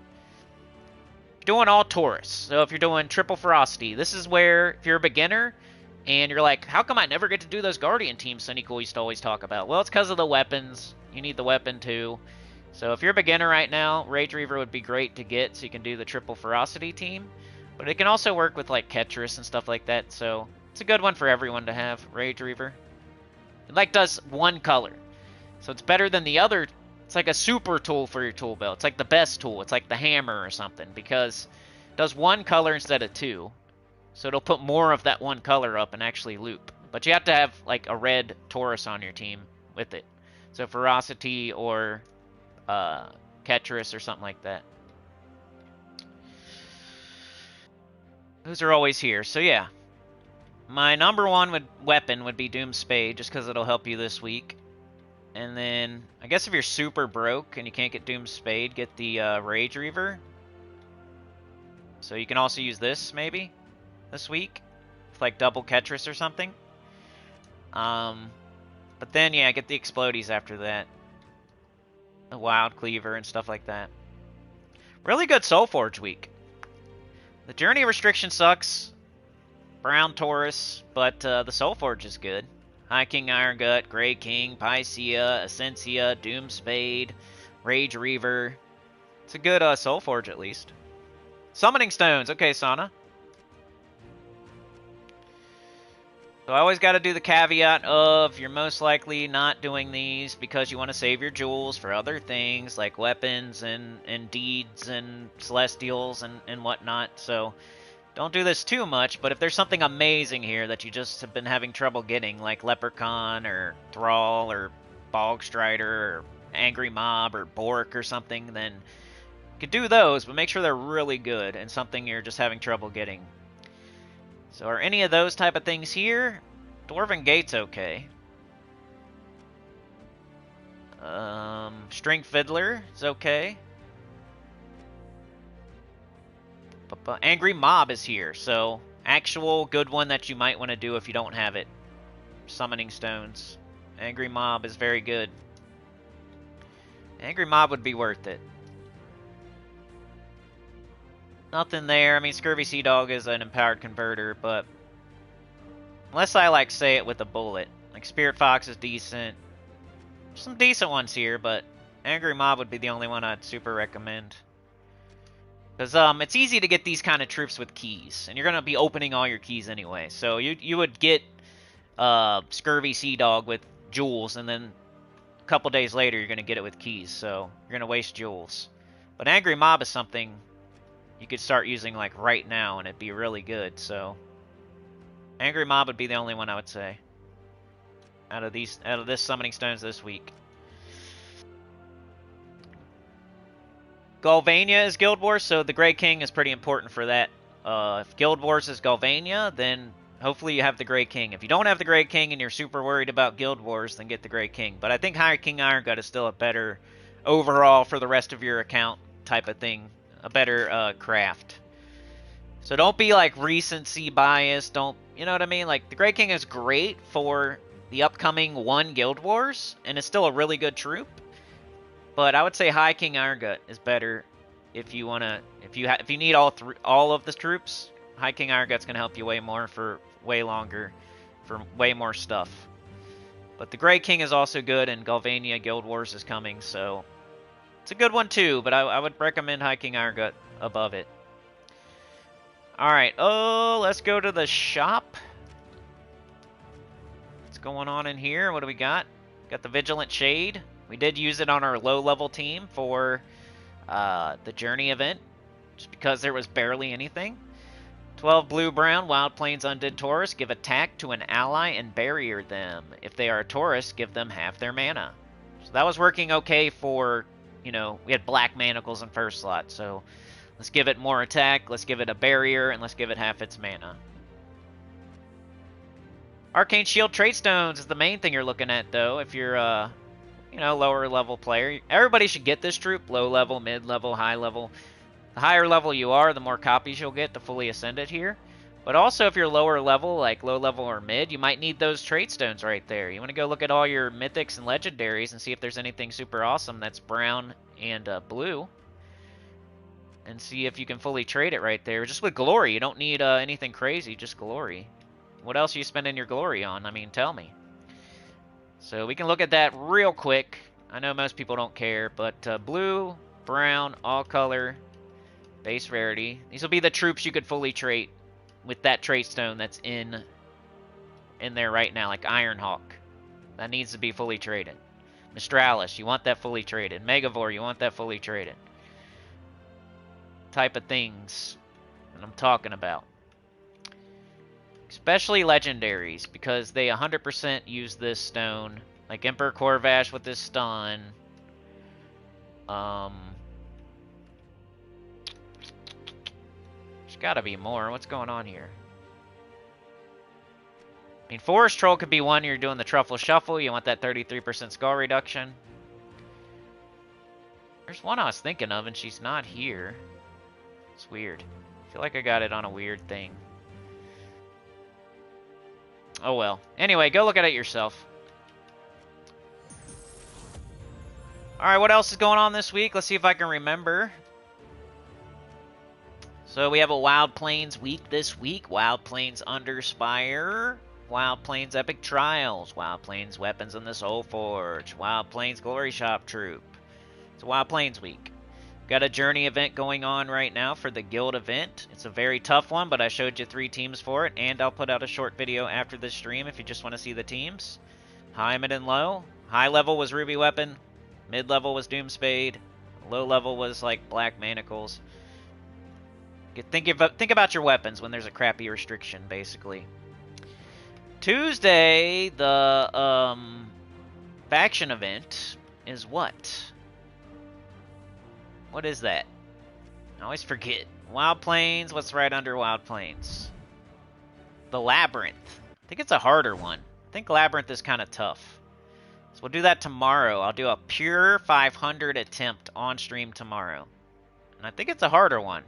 doing all Taurus. So if you're doing triple ferocity, this is where, if you're a beginner, and you're like, how come I never get to do those Guardian teams Sunny Cool used to always talk about? Well, it's because of the weapons. You need the weapon too. So if you're a beginner right now, Rage Reaver would be great to get so you can do the triple ferocity team. But it can also work with like Ketris and stuff like that. So it's a good one for everyone to have, Rage Reaver. It like does one color. So it's better than the other. It's like a super tool for your tool belt. It's like the best tool. It's like the hammer or something because it does one color instead of two. So it'll put more of that one color up and actually loop. But you have to have like a red Taurus on your team with it. So Ferocity or Ketris or something like that. Those are always here. So yeah. My number one weapon would be Doom Spade just because it'll help you this week. And then, I guess if you're super broke and you can't get Doom Spade, get the Rage Reaver. So you can also use this, maybe, this week. With, like, double Ketris or something. But then, yeah, get the Explodies after that. The Wild Cleaver and stuff like that. Really good Soulforge week. The Journey restriction sucks. Brown Taurus, but the Soulforge is good. High King Iron Gut, Grey King, Pycea, Essentia, Doom Spade, Rage Reaver. It's a good Soulforge at least. Summoning Stones. Okay, Sana. So I always got to do the caveat of you're most likely not doing these because you want to save your jewels for other things like weapons and deeds and celestials and whatnot. So don't do this too much, but if there's something amazing here that you just have been having trouble getting, like Leprechaun or Thrall or Bogstrider or Angry Mob or Bork or something, then you could do those, but make sure they're really good and something you're just having trouble getting. So are any of those type of things here? Dwarven Gate's okay. String Fiddler is okay. Angry Mob is here, so actual good one that you might want to do if you don't have it. Summoning Stones. Angry Mob is very good. Angry Mob would be worth it. Nothing there. I mean, Scurvy Sea Dog is an empowered converter, but unless I like say it with a bullet. Like Spirit Fox is decent. Some decent ones here, but Angry Mob would be the only one I'd super recommend. Because it's easy to get these kind of troops with keys, and you're going to be opening all your keys anyway. So you would get Scurvy Sea Dog with jewels, and then a couple days later you're going to get it with keys, so you're going to waste jewels. But Angry Mob is something you could start using like right now, and it'd be really good. So Angry Mob would be the only one I would say out of this Summoning Stones this week. Galvania is Guild Wars, so the Grey King is pretty important for that. If Guild Wars is Galvania, then hopefully you have the Grey King. If you don't have the Grey King and you're super worried about Guild Wars, then get the Grey King. But I think High King Iron Gut is still a better overall for the rest of your account type of thing. A better craft. So don't be like recency biased. Don't, you know what I mean? Like the Grey King is great for the upcoming Guild Wars, and it's still a really good troop. But I would say High King Iron Gut is better if you wanna if you need all of the troops. High King Iron Gut's gonna help you way more for way longer, for way more stuff. But the Grey King is also good, and Galvania Guild Wars is coming, so it's a good one too. But I would recommend High King Iron Gut above it. All right, let's go to the shop. What's going on in here? What do we got? Got the Vigilant Shade. We did use it on our low-level team for the Journey event, just because there was barely anything. 12 blue-brown, Wild Plains Undead Taurus. Give attack to an ally and barrier them. If they are a Taurus, give them half their mana. So that was working okay for, you know, we had Black Manacles in first slot, so let's give it more attack, let's give it a barrier, and let's give it half its mana. Arcane Shield Trade Stones is the main thing you're looking at, though, if you're, you know, lower level player. Everybody should get this troop, low level, mid level, high level. The higher level you are, the more copies you'll get to fully ascend it here. But also, if you're lower level, like low level or mid, you might need those trade stones right there. You want to go look at all your mythics and legendaries and see if there's anything super awesome that's brown and blue. And see if you can fully trade it right there. Just with glory, you don't need anything crazy, just glory. What else are you spending your glory on? I mean, tell me. So we can look at that real quick. I know most people don't care, but blue, brown, all color, base rarity. These will be the troops you could fully trade with that trait stone that's in there right now, like Ironhawk. That needs to be fully traded. Mistralis, you want that fully traded. Megavore, you want that fully traded. Type of things that I'm talking about. Especially legendaries, because they 100% use this stone. Like Emperor Corvash with this stun. There's gotta be more. What's going on here? I mean, Forest Troll could be one. You're doing the Truffle Shuffle. You want that 33% skull reduction. There's one I was thinking of, and she's not here. It's weird. I feel like I got it on a weird thing. Oh well. Anyway, go look at it yourself. Alright, what else is going on this week? Let's see if I can remember. So we have a Wild Plains week this week. Wild Plains Underspire. Wild Plains Epic Trials. Wild Plains Weapons in the Soulforge. Wild Plains Glory Shop Troop. It's a Wild Plains week. Got a journey event going on right now for the guild event. It's a very tough one, but I showed you 3 teams for it, and I'll put out a short video after this stream if you just want to see the teams. High, mid, and low. High level was Ruby Weapon. Mid level was Doomspade. Low level was like Black Manacles. Think about your weapons when there's a crappy restriction, basically. Tuesday, the faction event is what? What is that? I always forget. Wild Plains, what's right under Wild Plains? The Labyrinth. I think it's a harder one. I think Labyrinth is kind of tough. So we'll do that tomorrow. I'll do a pure 500 attempt on stream tomorrow. And I think it's a harder one.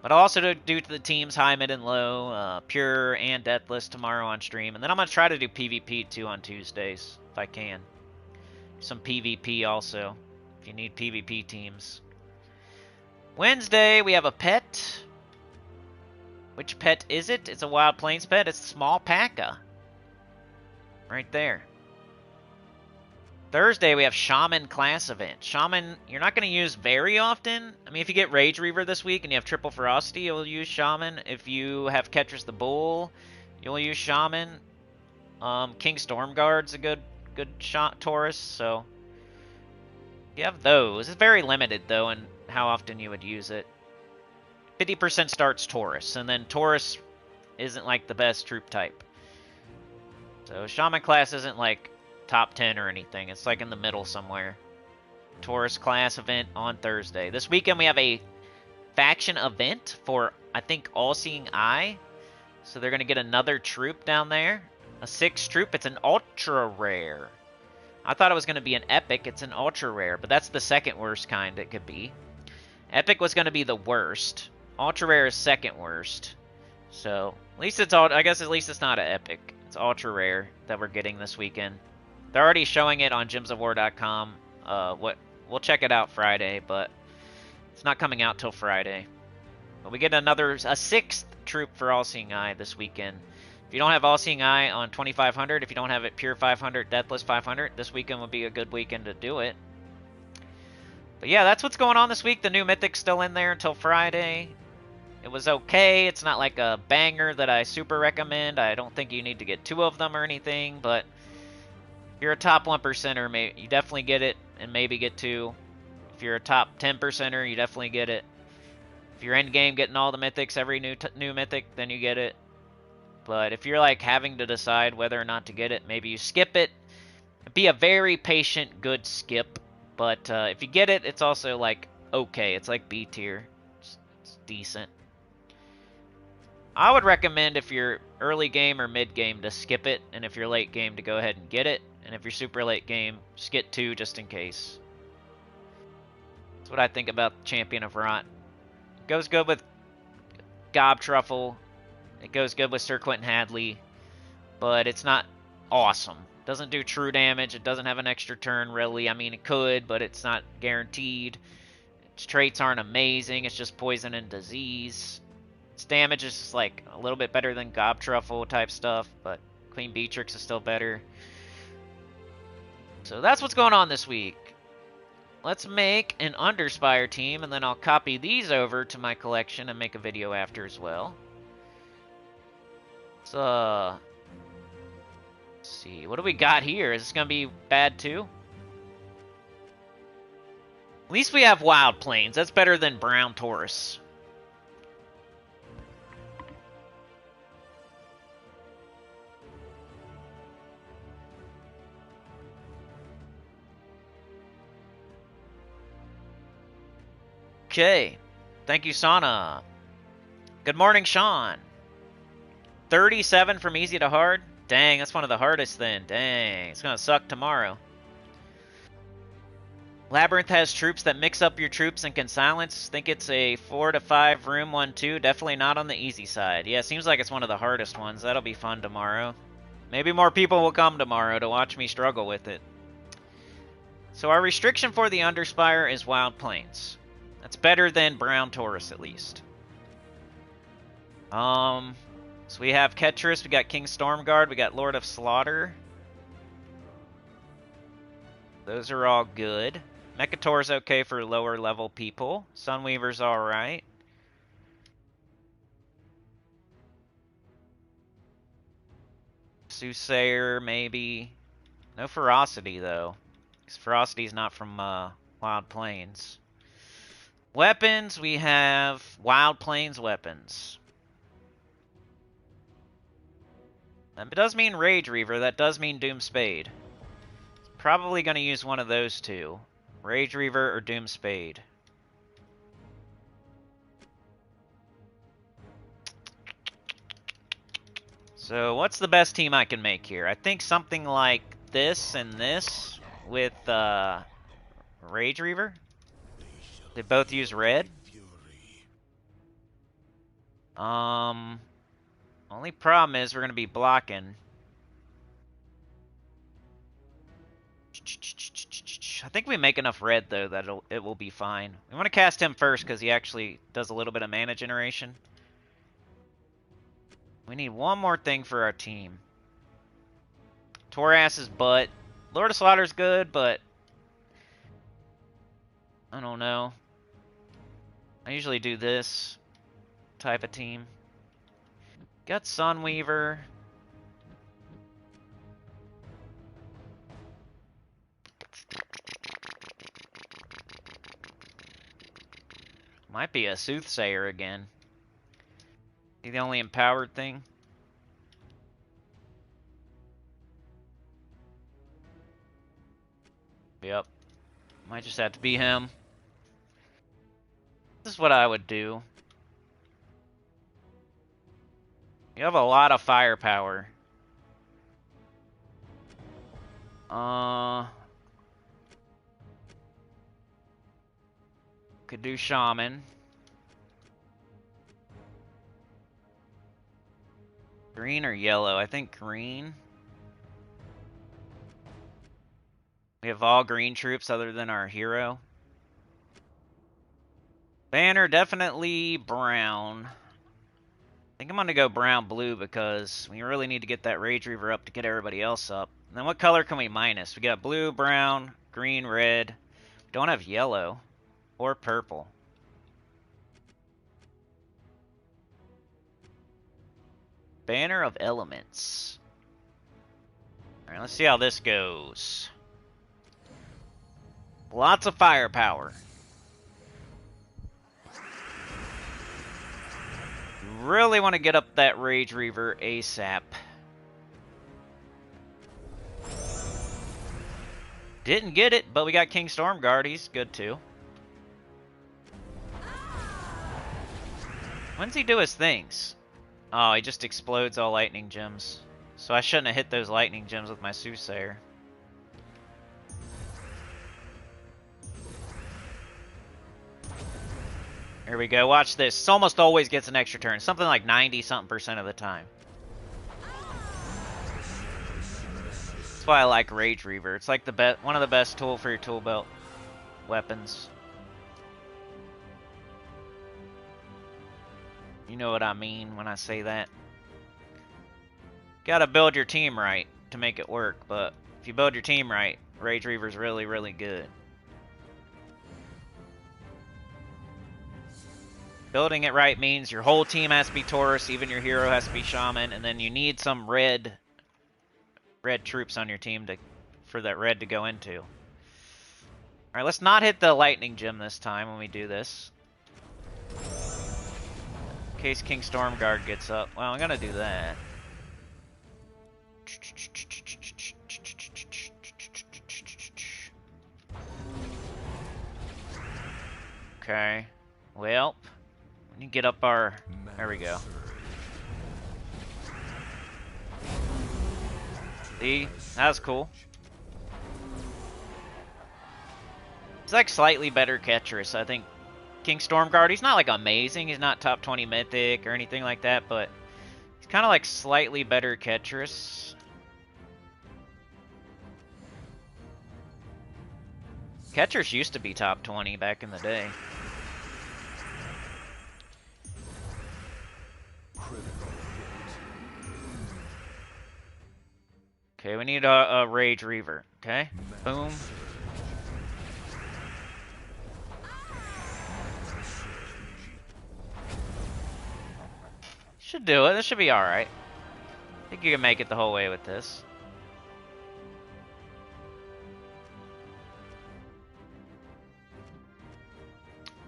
But I'll also do the teams high, mid, and low, pure and deathless tomorrow on stream. And then I'm going to try to do PvP too on Tuesdays, if I can. Some PvP also, if you need PvP teams. Wednesday, we have a pet. Which pet is it? It's a Wild Plains pet. It's Small Paka. Right there. Thursday, we have Shaman class event. Shaman, you're not going to use very often. I mean, if you get Rage Reaver this week and you have Triple Ferocity, you'll use Shaman. If you have Ketris the Bull, you'll use Shaman. King Stormguard's a good shot Taurus, so you have those. It's very limited, though, in how often you would use it. 50% starts Taurus, and then Taurus isn't, like, the best troop type. So Shaman class isn't, like, top 10 or anything. It's like in the middle somewhere. Taurus class event on Thursday. This weekend we have a faction event for, I think, All Seeing Eye. So they're going to get another troop down there. A 6 troop. It's an ultra rare. I thought it was going to be an epic. It's an ultra rare, but that's the second worst kind it could be. Epic was going to be the worst. Ultra rare is second worst. So at least it's all. I guess at least it's not an epic. It's ultra rare that we're getting this weekend. They're already showing it on gemsofwar.com. We'll check it out Friday, but it's not coming out till Friday. But we get a 6th troop for All Seeing Eye this weekend. If you don't have All Seeing Eye on 2500, if you don't have it pure 500, deathless 500, this weekend would be a good weekend to do it. But yeah, that's what's going on this week. The new Mythic's still in there until Friday. It was okay. It's not like a banger that I super recommend. I don't think you need to get 2 of them or anything, but if you're a top 1%er, you definitely get it and maybe get 2. If you're a top 10%er, you definitely get it. If you're in game getting all the mythics, every new mythic, then you get it. But if you're like having to decide whether or not to get it, maybe you skip it. Be a very patient, good skip. But if you get it, it's also like okay. It's like B tier. It's decent. I would recommend if you're early game or mid game to skip it, and if you're late game to go ahead and get it, and if you're super late game, just get 2 just in case. That's what I think about Champion of Rot. It goes good with Gob Truffle. It goes good with Sir Quentin Hadley, but it's not awesome. It doesn't do true damage. It doesn't have an extra turn, really. I mean, it could, but it's not guaranteed. Its traits aren't amazing. It's just poison and disease. Its damage is just like a little bit better than Gob Truffle type stuff, but Queen Beatrix is still better. So that's what's going on this week. Let's make an Underspire team, and then I'll copy these over to my collection and make a video after as well. So, let's see. What do we got here? Is this going to be bad too? At least we have Wild Plains. That's better than Brown Taurus. Okay. Thank you, Sana. Good morning, Sean. 37 from easy to hard? Dang, that's one of the hardest then. Dang, it's going to suck tomorrow. Labyrinth has troops that mix up your troops and can silence. Think it's a 4 to 5 room 1-2. Definitely not on the easy side. Yeah, seems like it's one of the hardest ones. That'll be fun tomorrow. Maybe more people will come tomorrow to watch me struggle with it. So our restriction for the Underspire is Wild Plains. That's better than Brown Taurus, at least. So we have Ketris, we got King Stormguard, we got Lord of Slaughter. Those are all good. Mekator's okay for lower level people. Sunweaver's alright. Soothsayer, maybe. No Ferocity, though. Because Ferocity's not from Wild Plains. Weapons, we have Wild Plains weapons. That does mean Rage Reaver. That does mean Doom Spade. Probably going to use one of those two. Rage Reaver or Doom Spade. So what's the best team I can make here? I think something like this and this with Rage Reaver. They both use red. Only problem is we're going to be blocking. I think we make enough red, though, that it will be fine. We want to cast him first because he actually does a little bit of mana generation. We need one more thing for our team. Toras's butt. Lord of Slaughter's good, but I don't know. I usually do this type of team. Got Sunweaver. Might be a Soothsayer again. He the only empowered thing? Yep. Might just have to be him. This is what I would do. You have a lot of firepower. Could do Shaman. Green or yellow? I think green. We have all green troops other than our hero. Banner, definitely brown. I think I'm going to go brown-blue because we really need to get that Rage Reaver up to get everybody else up. And then what color can we minus? We got blue, brown, green, red. We don't have yellow or purple. Banner of Elements. Alright, let's see how this goes. Lots of firepower. Really want to get up that Rage Reaver ASAP. Didn't get it, but we got King Stormguard. He's good too. When does he do his things? Oh, he just explodes all lightning gems. So I shouldn't have hit those lightning gems with my Soothsayer. Here we go. Watch this. This almost always gets an extra turn. Something like 90-something% of the time. That's why I like Rage Reaver. It's like one of the best tool for your tool belt weapons. You know what I mean when I say that. Gotta build your team right to make it work, but if you build your team right, Rage Reaver's really, really good. Building it right means your whole team has to be Taurus, even your hero has to be Shaman, and then you need some red troops on your team for that red to go into. Alright, let's not hit the lightning gem this time when we do this. In case King Stormguard gets up. Well, I'm gonna do that. Okay. Well, we need to get up our... There we go. See? That was cool. He's like slightly better Ketris. I think King Stormguard, he's not like amazing. He's not top 20 mythic or anything like that, but he's kind of like slightly better Ketris. Ketris used to be top 20 back in the day. Okay, we need a Rage Reaver. Okay, boom. Should do it. This should be alright. I think you can make it the whole way with this.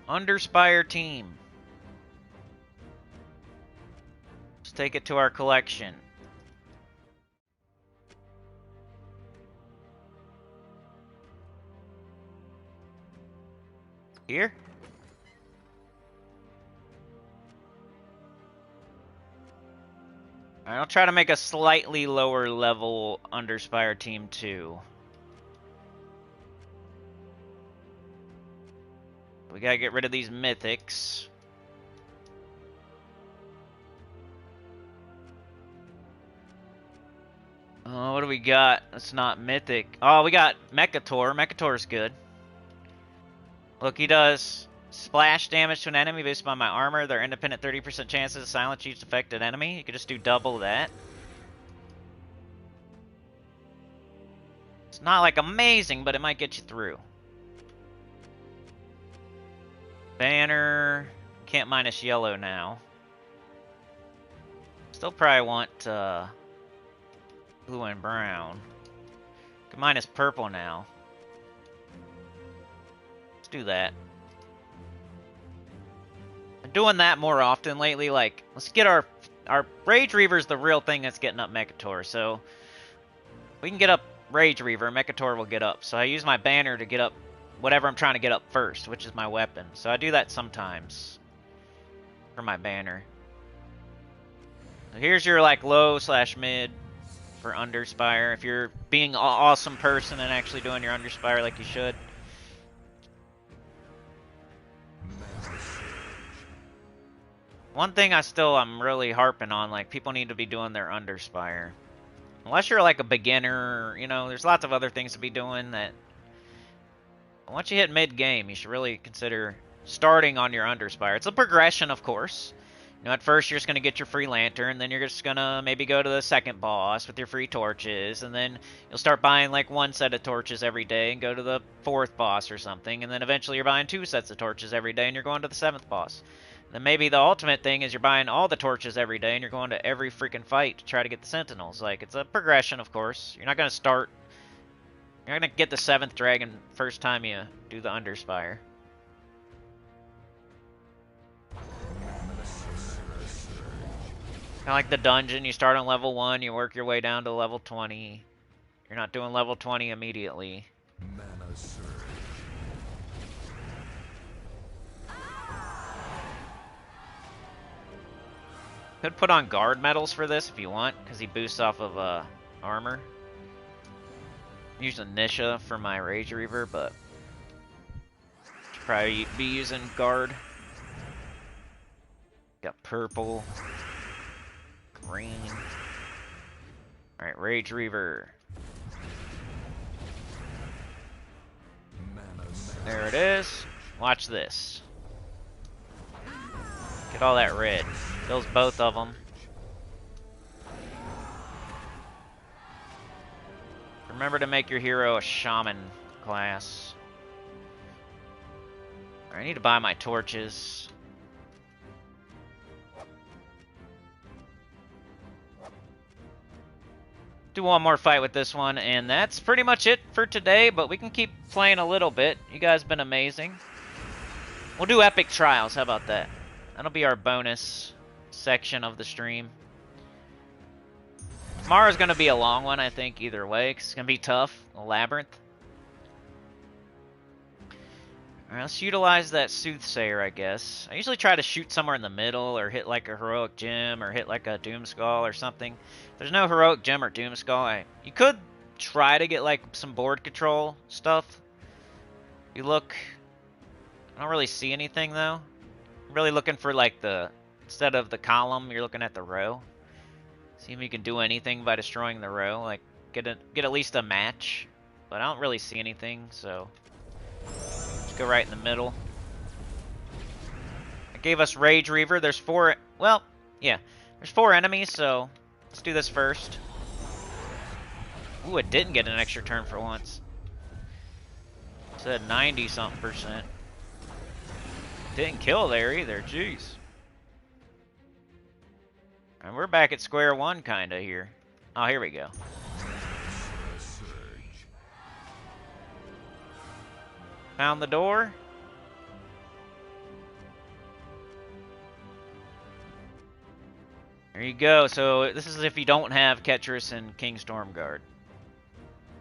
Underspire team. Let's take it to our collection. Here? Alright, I'll try to make a slightly lower level Underspire team too. We gotta get rid of these mythics. What do we got? That's not mythic. Oh, we got Mechator. Mechator's good. Look, he does splash damage to an enemy based on my armor. They're independent 30% chances to silence each affected enemy. You could just do double that. It's not like amazing, but it might get you through. Banner. Can't minus yellow now. Still probably want blue and brown. Can minus purple now. Let's do that. I'm doing that more often lately. Like, let's get our Rage Reaver's the real thing that's getting up Mechator. So we can get up Rage Reaver, Mechator will get up. So I use my banner to get up whatever I'm trying to get up first, which is my weapon. So I do that sometimes for my banner. So here's your like low / mid for Underspire. If you're being an awesome person and actually doing your Underspire like you should. One thing I'm really harping on, like, people need to be doing their Underspire. Unless you're like a beginner, you know, there's lots of other things to be doing that once you hit mid-game, you should really consider starting on your Underspire. It's a progression, of course. You know, at first you're just going to get your free lantern, then you're just going to maybe go to the second boss with your free torches, and then you'll start buying like one set of torches every day and go to the 4th boss or something, and then eventually you're buying 2 sets of torches every day and you're going to the 7th boss. Then maybe the ultimate thing is you're buying all the torches every day and you're going to every freaking fight to try to get the sentinels. Like, it's a progression, of course. You're not going to start... You're not going to get the 7th dragon first time you do the Underspire. Kind of like the dungeon, you start on level 1, you work your way down to level 20. You're not doing level 20 immediately. Mana surge. Could put on guard medals for this if you want, because he boosts off of armor. Use a Nisha for my Rage Reaver, but should probably be using guard. Got purple, green. Alright, Rage Reaver. There it is. Watch this. Get all that red. Kills both of them. Remember to make your hero a shaman class. I need to buy my torches. Do one more fight with this one, and that's pretty much it for today, but we can keep playing a little bit. You guys have been amazing. We'll do epic trials, how about that? That'll be our bonus section of the stream. Tomorrow's going to be a long one, I think, either way, 'cause it's going to be tough. A labyrinth. Alright, let's utilize that Soothsayer, I guess. I usually try to shoot somewhere in the middle, or hit like a Heroic Gem, or hit like a Doomskull or something. If there's no Heroic Gem or Doomskull, you could try to get like some board control stuff. You look... I don't really see anything, though. I'm really looking for like the... Instead of the column, you're looking at the row. See if you can do anything by destroying the row. Like, get at least a match. But I don't really see anything, so... Let's go right in the middle. It gave us Rage Reaver. There's 4... Well, yeah. There's 4 enemies, so... Let's do this first. Ooh, it didn't get an extra turn for once. It said 90-something%. Didn't kill there either, jeez. And we're back at square one, kinda, here. Oh, here we go. Found the door. There you go. So this is if you don't have Ketris and King Stormguard.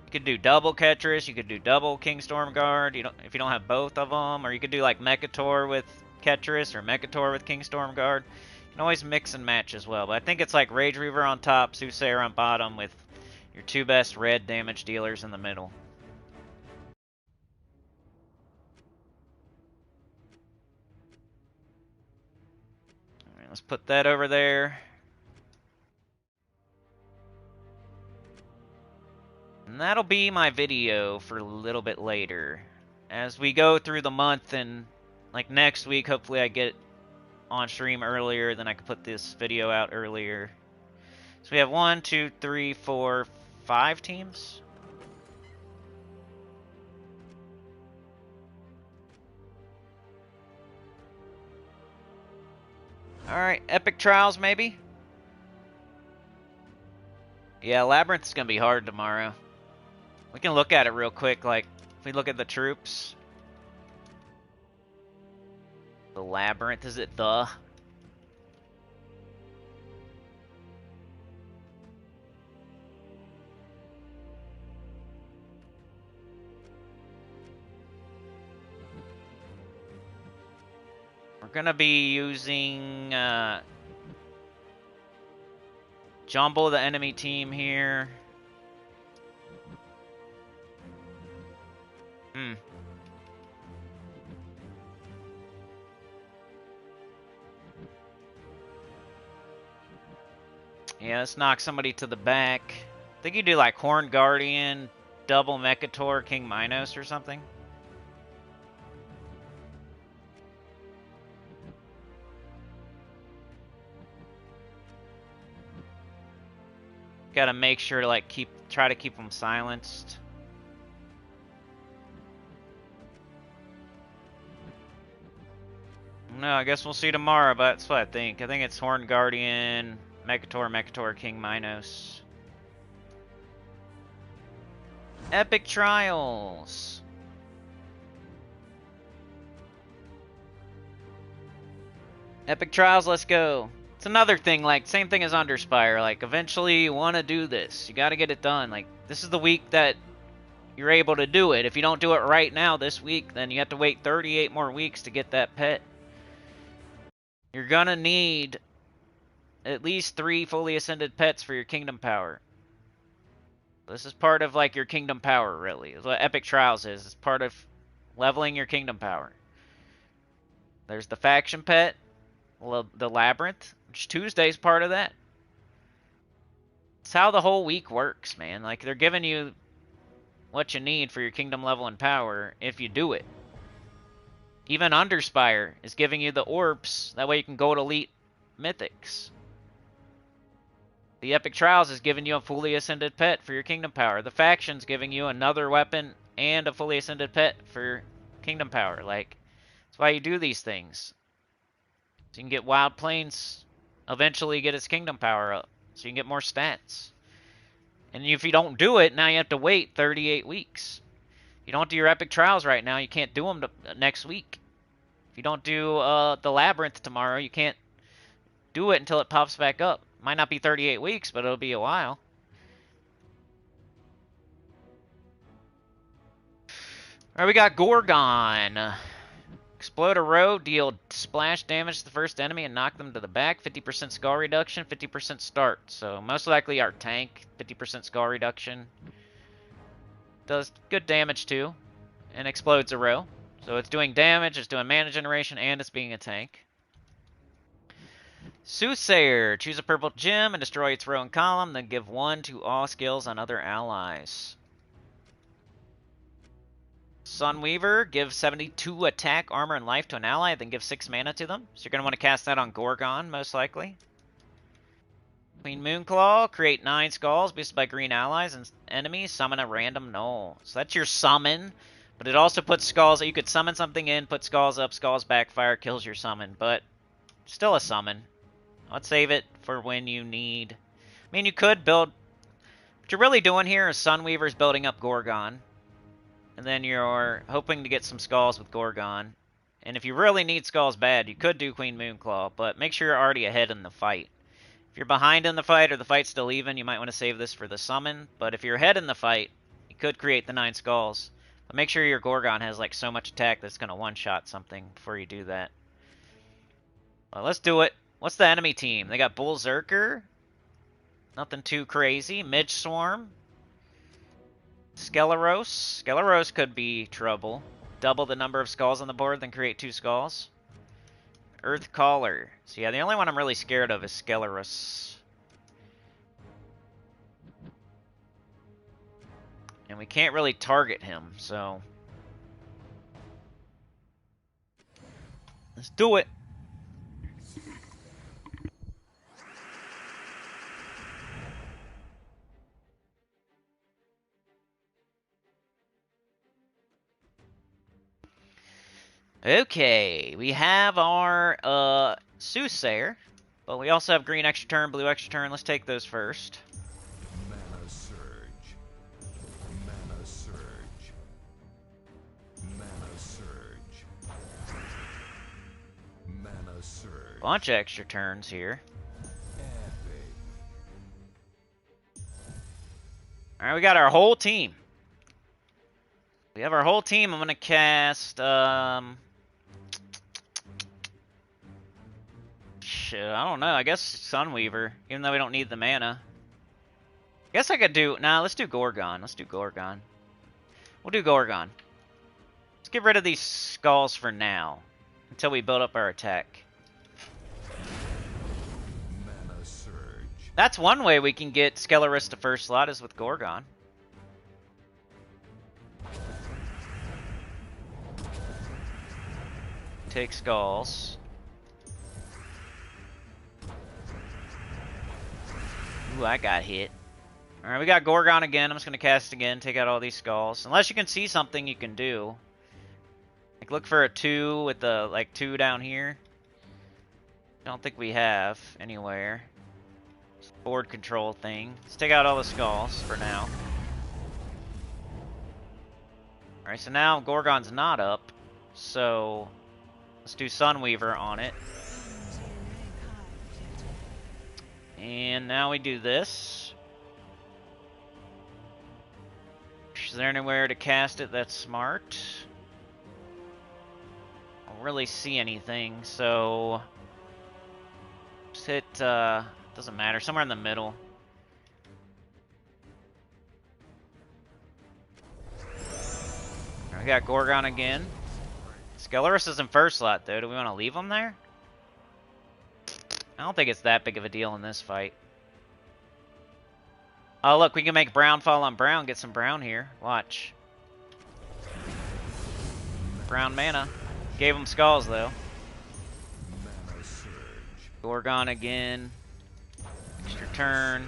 You could do double Ketris, you could do double King Stormguard. If you don't have both of them, or you could do like Mechator with Ketris or Mechator with King Stormguard. You can always mix and match as well. But I think it's like Rage Reaver on top, Soothsayer on bottom, with your 2 best red damage dealers in the middle. Alright, let's put that over there. And that'll be my video for a little bit later. As we go through the month, and like next week, hopefully I get on stream earlier, then I can put this video out earlier. So we have 1, 2, 3, 4, 5 teams. Alright, epic trials maybe? Yeah, Labyrinth's gonna be hard tomorrow. We can look at it real quick, like, if we look at the troops. The Labyrinth, is it the? We're gonna be using, jumble the enemy team here. Yeah, let's knock somebody to the back. I think you do like Horn Guardian, double Mechator, King Minos or something. Gotta make sure to like try to keep them silenced. No, I guess we'll see tomorrow, but that's what I think. I think it's Horn Guardian, Mechator, King Minos. Epic Trials. Epic Trials, let's go. It's another thing, like, same thing as Underspire. Like, eventually you want to do this. You got to get it done. Like, this is the week that you're able to do it. If you don't do it right now this week, then you have to wait 38 more weeks to get that pet. You're gonna need at least 3 fully ascended pets for your kingdom power. This is part of like your kingdom power, really. It's what Epic Trials is. It's part of leveling your kingdom power. There's the faction pet, the labyrinth, which Tuesday's part of that. It's how the whole week works, man. Like, they're giving you what you need for your kingdom level and power if you do it. Even Underspire is giving you the orbs. That way you can go to elite mythics. The Epic Trials is giving you a fully ascended pet for your kingdom power. The faction's giving you another weapon and a fully ascended pet for your kingdom power. Like, that's why you do these things. So you can get Wild Plains, eventually get its kingdom power up. So you can get more stats. And if you don't do it, now you have to wait 38 weeks. If you don't do your Epic Trials right now, you can't do them next week. If you don't do the Labyrinth tomorrow, you can't do it until it pops back up. Might not be 38 weeks, but it'll be a while. Alright, we got Gorgon. Explode a row, deal splash damage to the first enemy and knock them to the back. 50% skull reduction, 50% start. So most likely our tank, 50% skull reduction. Does good damage too. And explodes a row. So it's doing damage, it's doing mana generation, and it's being a tank. Soothsayer. Choose a purple gem and destroy its row and column, then give 1 to all skills on other allies. Sunweaver. Give 72 attack, armor, and life to an ally, then give 6 mana to them. So you're going to want to cast that on Gorgon, most likely. Queen Moonclaw. Create 9 skulls boosted by green allies and enemies. Summon a random null. So that's your summon. But it also puts skulls. You could summon something in, put skulls up, skulls backfire, kills your summon. But still a summon. Let's save it for when you need... I mean, you could build... What you're really doing here is Sunweaver's building up Gorgon. And then you're hoping to get some skulls with Gorgon. And if you really need skulls bad, you could do Queen Moonclaw. But make sure you're already ahead in the fight. If you're behind in the fight or the fight's still even, you might want to save this for the summon. But if you're ahead in the fight, you could create the 9 skulls. But make sure your Gorgon has like so much attack that's going to one-shot something before you do that. Well, let's do it. What's the enemy team? They got Bullzerker. Nothing too crazy. Midge Swarm. Skeleros. Skeleros could be trouble. Double the number of skulls on the board, then create 2 skulls. Earth Caller. So yeah, the only one I'm really scared of is Skeleros. And we can't really target him, so... Let's do it! Okay, we have our Soothsayer, but we also have green extra turn, blue extra turn. Let's take those first. Mana Surge. Mana Surge. Mana Surge. Mana Surge. Bunch of extra turns here. Epic. Alright, we got our whole team. We have our whole team. I'm going to cast, shit, I don't know. I guess Sunweaver, even though we don't need the mana. I guess I could do... Nah, let's do Gorgon. Let's do Gorgon. We'll do Gorgon. Let's get rid of these skulls for now, until we build up our attack. Mana Surge. That's one way we can get Skeleros to first slot, is with Gorgon. Take skulls. Ooh, I got hit. Alright, we got Gorgon again. I'm just going to cast again, take out all these skulls. Unless you can see something you can do. Like, look for a 2 with the, like, 2 down here. Don't think we have anywhere. It's a board control thing. Let's take out all the skulls for now. Alright, so now Gorgon's not up. So... let's do Sunweaver on it. And now we do this. Is there anywhere to cast it that's smart? I don't really see anything, so... Just hit, doesn't matter, somewhere in the middle. We got Gorgon again. Skeleris is in first slot, though. Do we want to leave him there? I don't think it's that big of a deal in this fight. Oh, look, we can make brown fall on brown. Get some brown here. Watch. Brown mana. Gave him skulls, though. Gorgon again. Extra turn.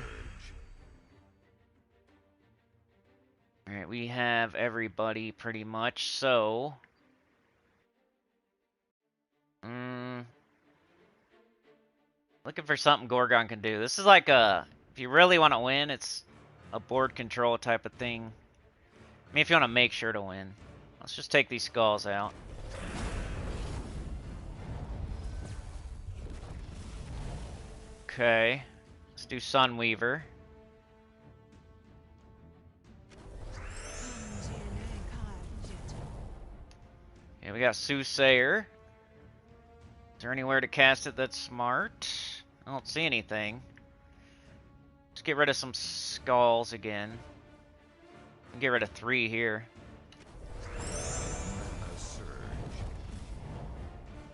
Alright, we have everybody pretty much, so... Looking for something Gorgon can do. This is like a... If you really want to win, it's a board control type of thing. I mean, if you want to make sure to win. Let's just take these skulls out. Okay. Let's do Sunweaver. Yeah, we got Soothsayer. Is there anywhere to cast it that's smart? I don't see anything. Let's get rid of some skulls again. Get rid of 3 here.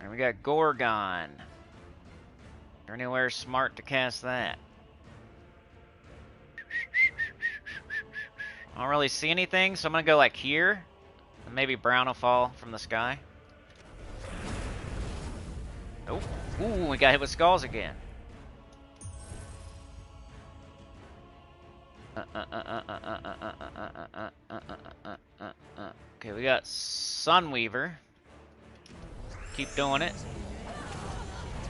And we got Gorgon. Is there anywhere smart to cast that? I don't really see anything, so I'm gonna go like here. And maybe brown will fall from the sky. Nope. Ooh, we got hit with skulls again. Okay, we got Sunweaver. Keep doing it.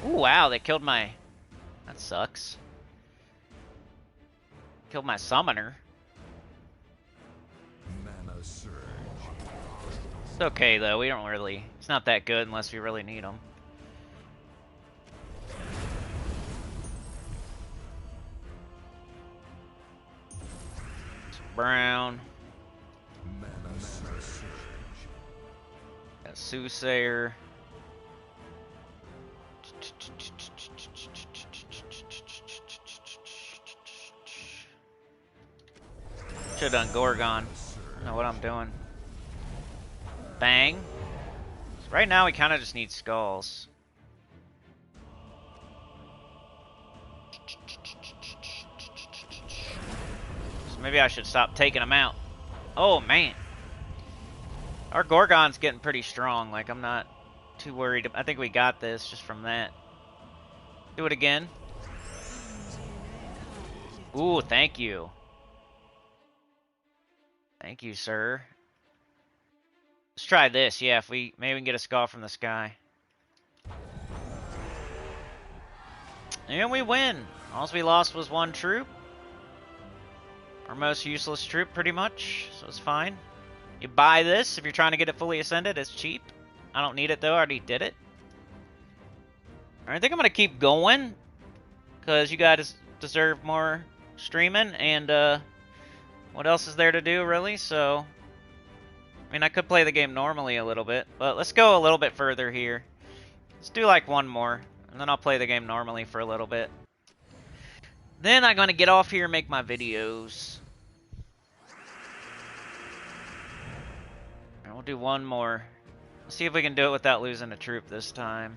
Ooh, wow, they killed my... That sucks. Killed my summoner. Mana surge. It's okay, though. We don't really... It's not that good unless we really need them. Brown. Mana surge. Got Soothsayer. Should've done Gorgon. I don't know what I'm doing. Bang. So right now we kind of just need skulls. So maybe I should stop taking them out. Oh man. Our Gorgon's getting pretty strong. Like, I'm not too worried. I think we got this just from that. Do it again. Ooh, thank you. Thank you, sir. Let's try this. Yeah, if we maybe we can get a skull from the sky. And we win. All we lost was 1 troop. Our most useless troop, pretty much. So it's fine. You buy this if you're trying to get it fully ascended. It's cheap. I don't need it, though. I already did it. Alright, I think I'm going to keep going. Because you guys deserve more streaming. And, what else is there to do, really? So, I mean, I could play the game normally a little bit. But let's go a little bit further here. Let's do, like, 1 more. And then I'll play the game normally for a little bit. Then I'm going to get off here and make my videos. And we'll do 1 more. Let's see if we can do it without losing a troop this time.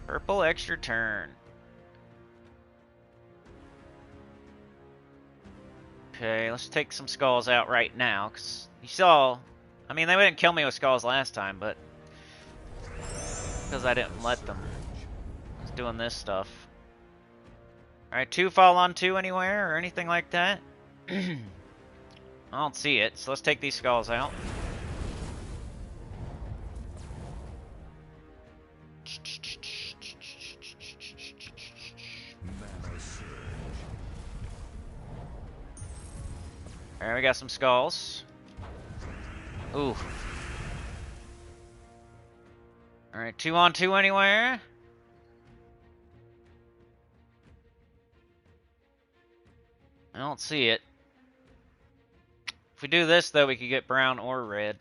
Purple extra turn. Okay, let's take some skulls out right now. Cause you saw... I mean, they didn't kill me with skulls last time, but... Because I didn't let them. I was doing this stuff. Alright, 2 fall on 2 anywhere or anything like that? I don't see it, so let's take these skulls out. Alright, we got some skulls. Ooh. Alright, 2 on 2 anywhere? I don't see it. If we do this, though, we could get brown or red.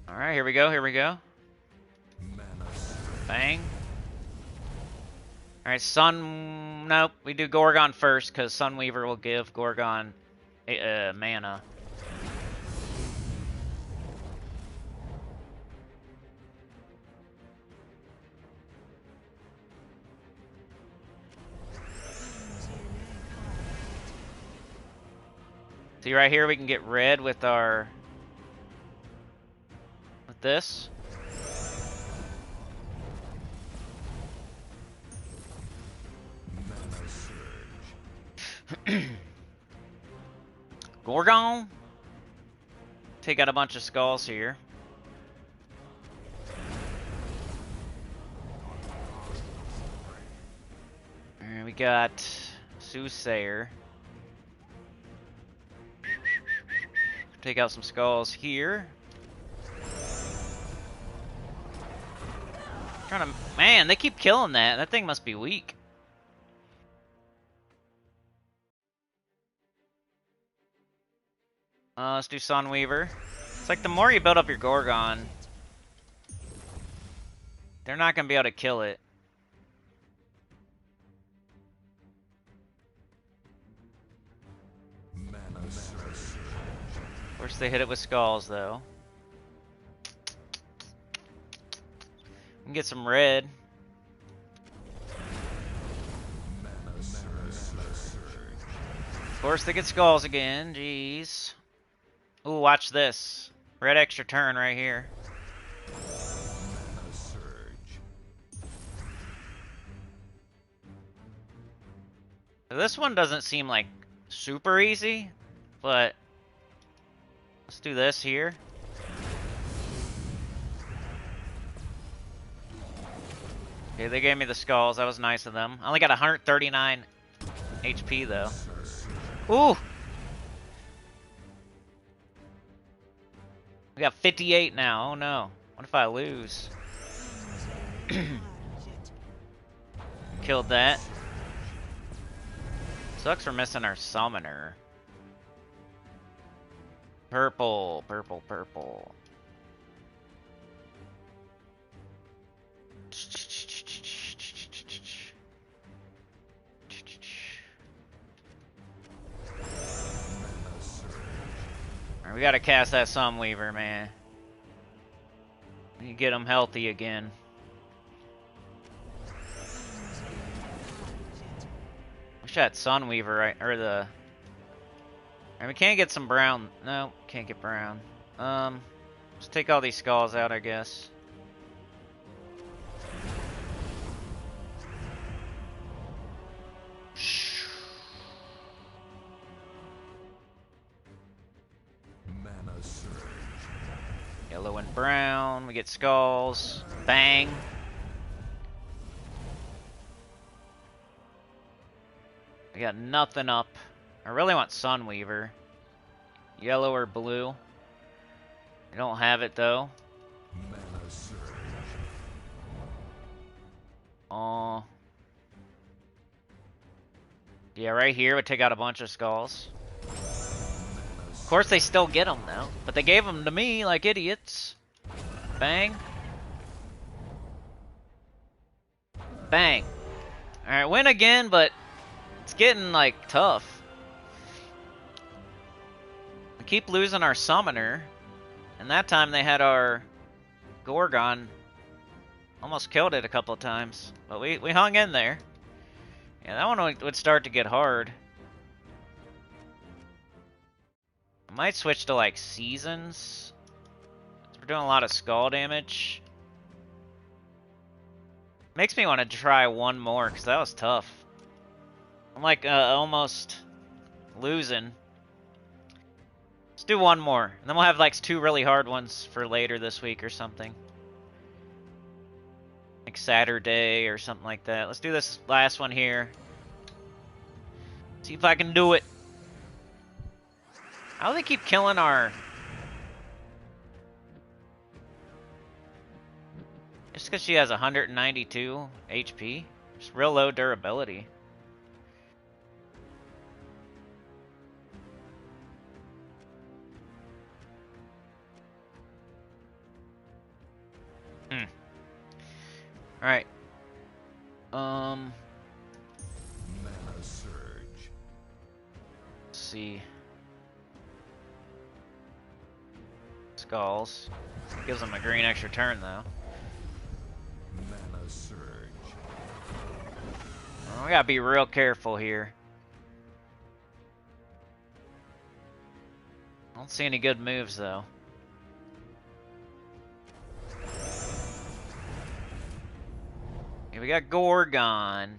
Alright, here we go, here we go. Bang. Alright, Sun... Nope, we do Gorgon first, because Sunweaver will give Gorgon mana. See right here, we can get red with our... with this. Gorgon. Take out a bunch of skulls here. And we got Soothsayer. Take out some skulls here. Man, they keep killing that. That thing must be weak. Let's do Sunweaver. It's like the more you build up your Gorgon, they're not going to be able to kill it. Of course, they hit it with skulls, though. We can get some red. Of course, they get skulls again. Jeez. Ooh, watch this. Red extra turn right here. This one doesn't seem like super easy, but let's do this here. Okay, they gave me the skulls. That was nice of them. I only got 139 HP though. Ooh! We got 58 now. Oh no. What if I lose? Killed that. Sucks for missing our summoner. Purple, purple, purple. Alright, we gotta cast that Sunweaver, man. We need to get him healthy again. Wish I had Sunweaver, right? Or the... And we can't get some brown. No, can't get brown. Let's take all these skulls out, I guess. Yellow and brown. We get skulls. Bang. We got nothing up. I really want Sunweaver. Yellow or blue. I don't have it though. Oh. Yeah, right here would take out a bunch of skulls. Of course they still get them though. But they gave them to me like idiots. Bang. Bang. Alright, win again, but it's getting like tough. We keep losing our summoner, and that time they had our Gorgon. Almost killed it a couple of times, but we hung in there. Yeah, that one would start to get hard. I might switch to like seasons. We're doing a lot of skull damage. Makes me want to try one more because that was tough. I'm like almost losing. Let's do one more, and then we'll have like 2 really hard ones for later this week or something. Like Saturday or something like that. Let's do this last one here. See if I can do it. How do they keep killing our... Just because she has 192 HP. Just real low durability. Alright. Mana surge. Let's see. Skulls. Gives them a green extra turn though. Mana surge. We gotta be real careful here. I don't see any good moves though. Okay, we got Gorgon.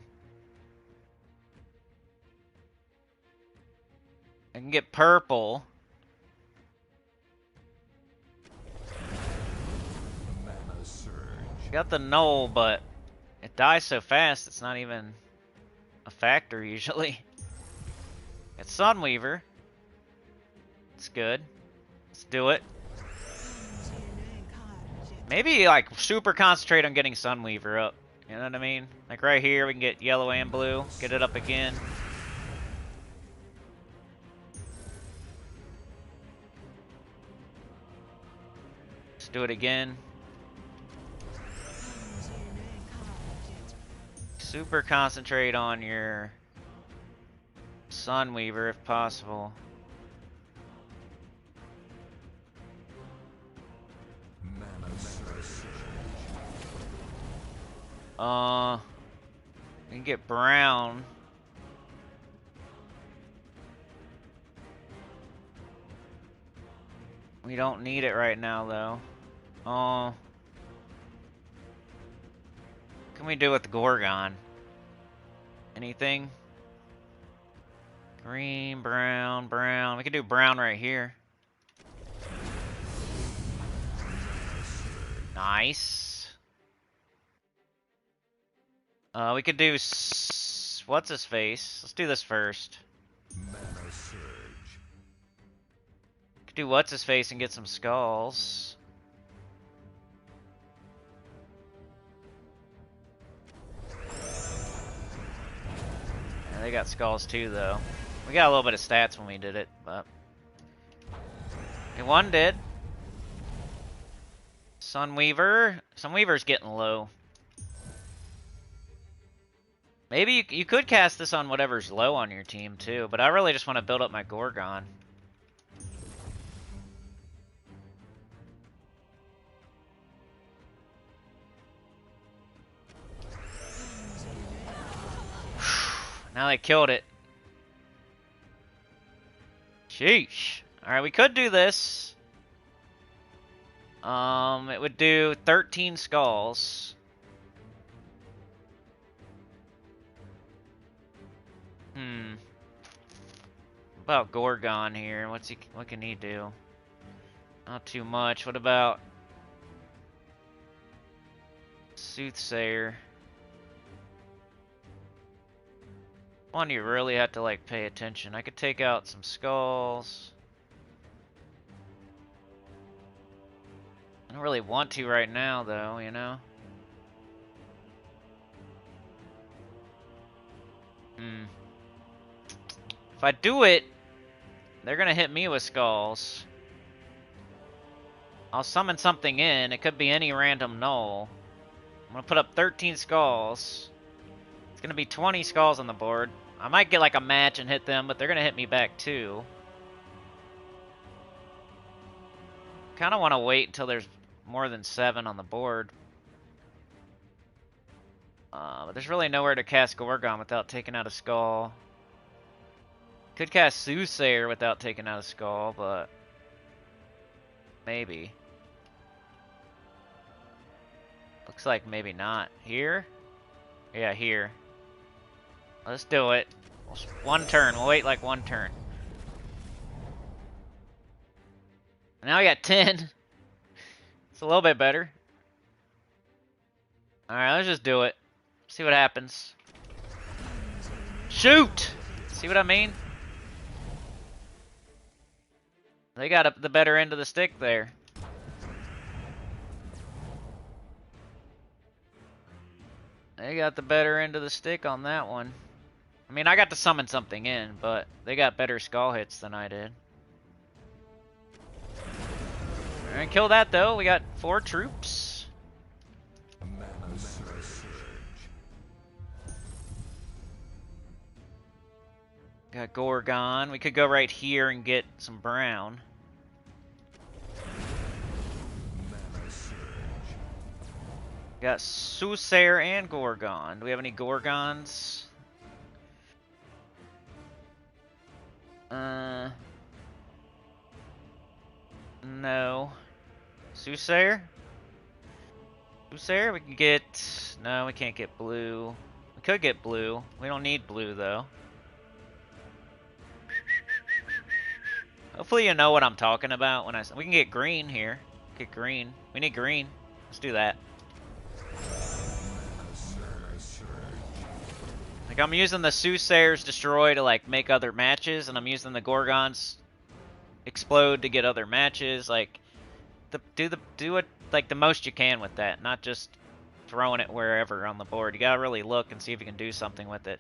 I can get purple. Mana surge. Got the null, but it dies so fast it's not even a factor usually. It's Sunweaver. It's good. Let's do it. Maybe like super concentrate on getting Sunweaver up. You know what I mean? Like right here we can get yellow and blue. Get it up again. Let's do it again. Super concentrate on your Sunweaver if possible. Mana surge. We can get brown. We don't need it right now though. What can we do with the Gorgon? Anything? Green, brown, brown. We could do brown right here. Nice. We could do what's his face? Let's do this first. Mana surge. Could do what's his face and get some skulls. Yeah, they got skulls too, though. We got a little bit of stats when we did it, but okay, one did. Sunweaver. Sunweaver's getting low. Maybe you could cast this on whatever's low on your team too, but I really just want to build up my Gorgon. Now they killed it. Sheesh. Alright, we could do this. It would do 13 skulls. What about Gorgon here? What can he do? Not too much. What about Soothsayer? One you really have to like pay attention. I could take out some skulls. I don't really want to right now though, you know? If I do it, they're gonna hit me with skulls. I'll summon something in. It could be any random null. I'm gonna put up 13 skulls. It's gonna be 20 skulls on the board. I might get like a match and hit them, but they're gonna hit me back too. Kinda wanna wait until there's more than 7 on the board. But there's really nowhere to cast Gorgon without taking out a skull. Could cast Soothsayer without taking out a skull, but maybe. Looks like maybe not. Here? Yeah, here. Let's do it. One turn. We'll wait like one turn. Now we got 10. It's a little bit better. Alright, let's just do it. See what happens. Shoot! See what I mean? They got the better end of the stick there. They got the better end of the stick on that one. I mean, I got to summon something in, but they got better skull hits than I did. Alright, kill that though. We got 4 troops. Mana surge. Got Gorgon. We could go right here and get some brown. Mana surge. Got Soothsayer and Gorgon. Do we have any Gorgons? No. Soothsayer? Soothsayer? We can get... No, we can't get blue. We could get blue. We don't need blue, though. Hopefully you know what I'm talking about when I... We can get green here. Get green. We need green. Let's do that. Like, I'm using the Soothsayer's Destroy to, like, make other matches, and I'm using the Gorgon's Explode to get other matches. Like, do it, like, the most you can with that, not just throwing it wherever on the board. You gotta really look and see if you can do something with it.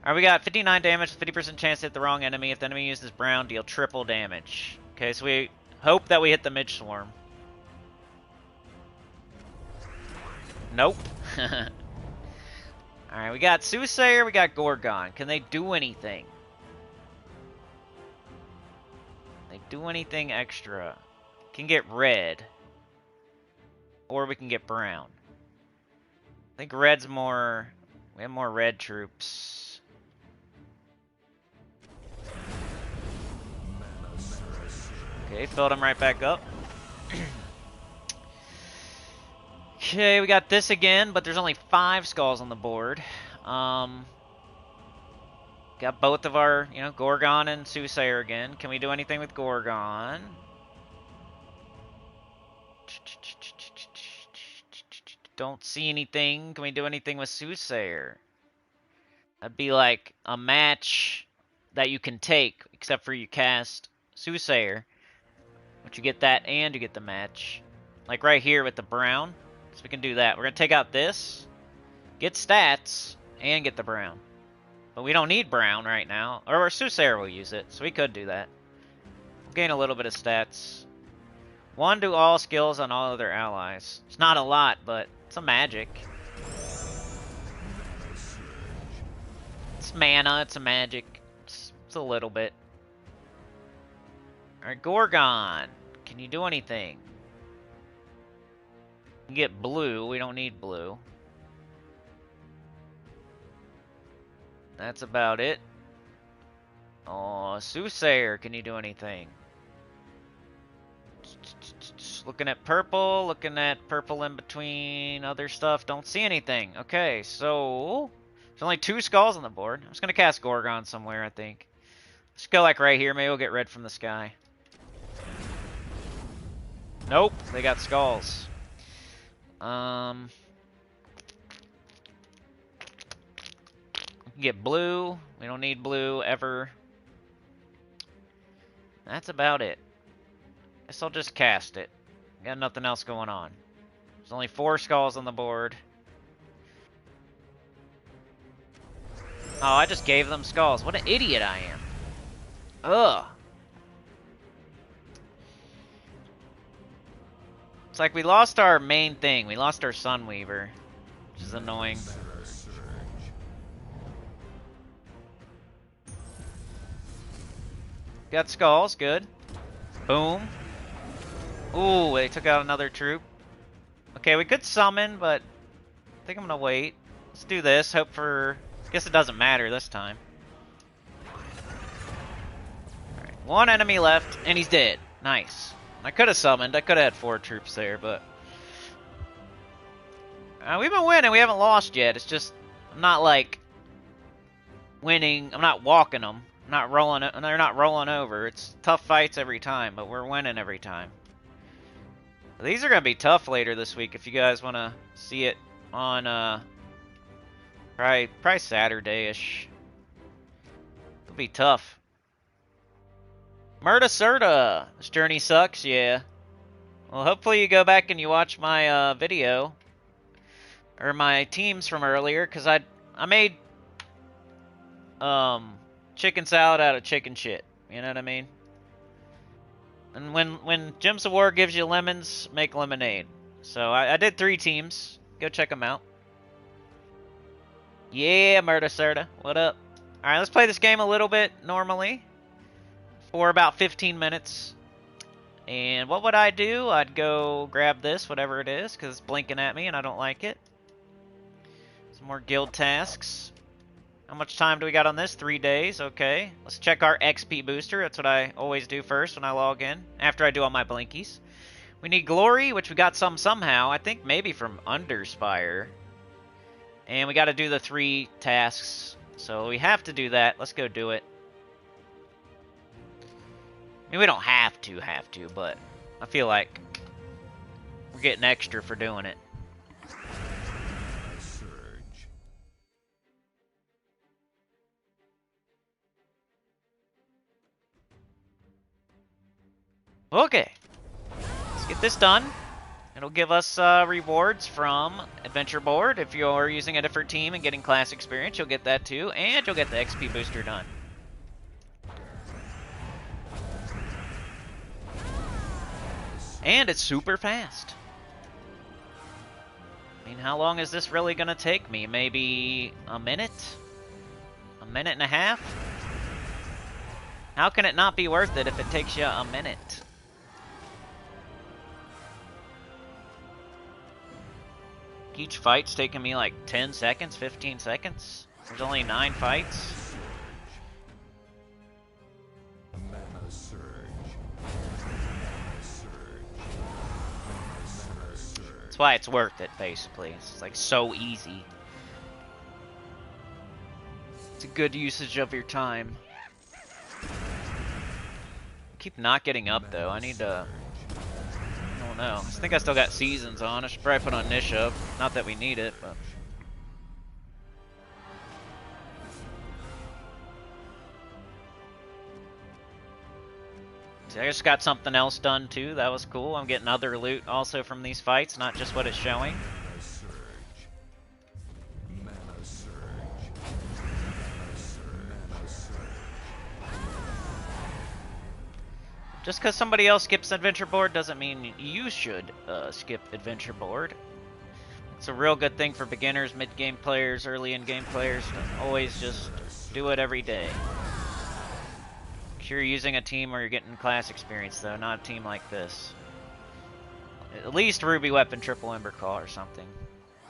Alright, we got 59 damage, 50% chance to hit the wrong enemy. If the enemy uses brown, deal triple damage. Okay, so we hope that we hit the Midge Swarm. Nope. Alright, we got Soothsayer, we got Gorgon. Can they do anything? They do anything extra? Can get red. Or we can get brown. I think red's more... We have more red troops. Okay, filled them right back up. Okay, we got this again, but there's only 5 skulls on the board. Got both of our, Gorgon and Soothsayer again. Can we do anything with Gorgon? Don't see anything. Can we do anything with Soothsayer? That'd be like a match that you can take, except for you cast Soothsayer. But you get that and you get the match. Like right here with the brown. So we can do that. We're going to take out this, get stats, and get the brown. But we don't need brown right now. Or our Soothsayer will use it, so we could do that. We'll gain a little bit of stats. 1 to all skills on all other allies. It's not a lot, but it's a magic. It's mana, it's a magic. It's a little bit. Alright, Gorgon. Can you do anything? You can get blue. We don't need blue. That's about it. Oh, Soothsayer. Can you do anything? Looking at purple in between other stuff. Don't see anything. Okay, so there's only 2 skulls on the board. I'm just gonna cast Gorgon somewhere, I think. Let's go like right here. Maybe we'll get red from the sky. Nope, they got skulls. We can get blue. We don't need blue ever. That's about it. Guess I'll just cast it. Got nothing else going on. There's only 4 skulls on the board. Oh, I just gave them skulls. What an idiot I am. Ugh. It's like we lost our main thing. We lost our Sunweaver, which is annoying. Got skulls, good. Boom. Ooh, they took out another troop. Okay, we could summon, but I think I'm gonna wait. Let's do this. Hope for... Guess it doesn't matter this time. Alright, 1 enemy left, and he's dead. Nice. I could have summoned. I could have had 4 troops there, but... we've been winning. We haven't lost yet. It's just... I'm not, like... winning. I'm not walking them. I'm not rolling... They're not rolling over. It's tough fights every time, but we're winning every time. These are going to be tough later this week if you guys want to see it on... Probably Saturday-ish. It'll be tough. Murda Serta. This journey sucks, yeah. Well, hopefully you go back and you watch my video. Or my teams from earlier, because I made chicken salad out of chicken shit. You know what I mean? And when Gems of War gives you lemons, make lemonade. So I did 3 teams. Go check them out. Yeah, Murda Serta. What up? Alright, let's play this game a little bit normally for about 15 minutes. And what would I do? I'd go grab this, whatever it is, because it's blinking at me and I don't like it. Some more guild tasks. How much time do we got on this? 3 days, okay. Let's check our XP booster. That's what I always do first when I log in, after I do all my blinkies. We need glory, which we got some somehow. I think maybe from Underspire. And we got to do the 3 tasks. So we have to do that. Let's go do it. I mean, we don't have to, but I feel like we're getting extra for doing it. Surge. Okay. Let's get this done. It'll give us rewards from Adventure Board. If you're using a different team and getting class experience, you'll get that too. And you'll get the XP booster done. And it's super fast. I mean, how long is this really going to take me? Maybe a minute? A minute and a half? How can it not be worth it if it takes you a minute? Each fight's taking me like 10 seconds, 15 seconds. There's only 9 fights. Mana surge. That's why it's worth it, basically. It's like so easy. It's a good usage of your time. Keep not getting up though. I need to. I don't know. I think I still got seasons on. I should probably put on Niche up. Not that we need it, but. See, I just got something else done too. That was cool. I'm getting other loot also from these fights, not just what it's showing. Mana surge. Mana surge. Mana surge. Mana surge. Just because somebody else skips Adventure Board doesn't mean you should skip Adventure Board. It's a real good thing for beginners, mid-game players, early in-game players to always just do it every day. Make sure you're using a team where you're getting class experience, though, not a team like this. At least Ruby Weapon Triple Ember Call or something.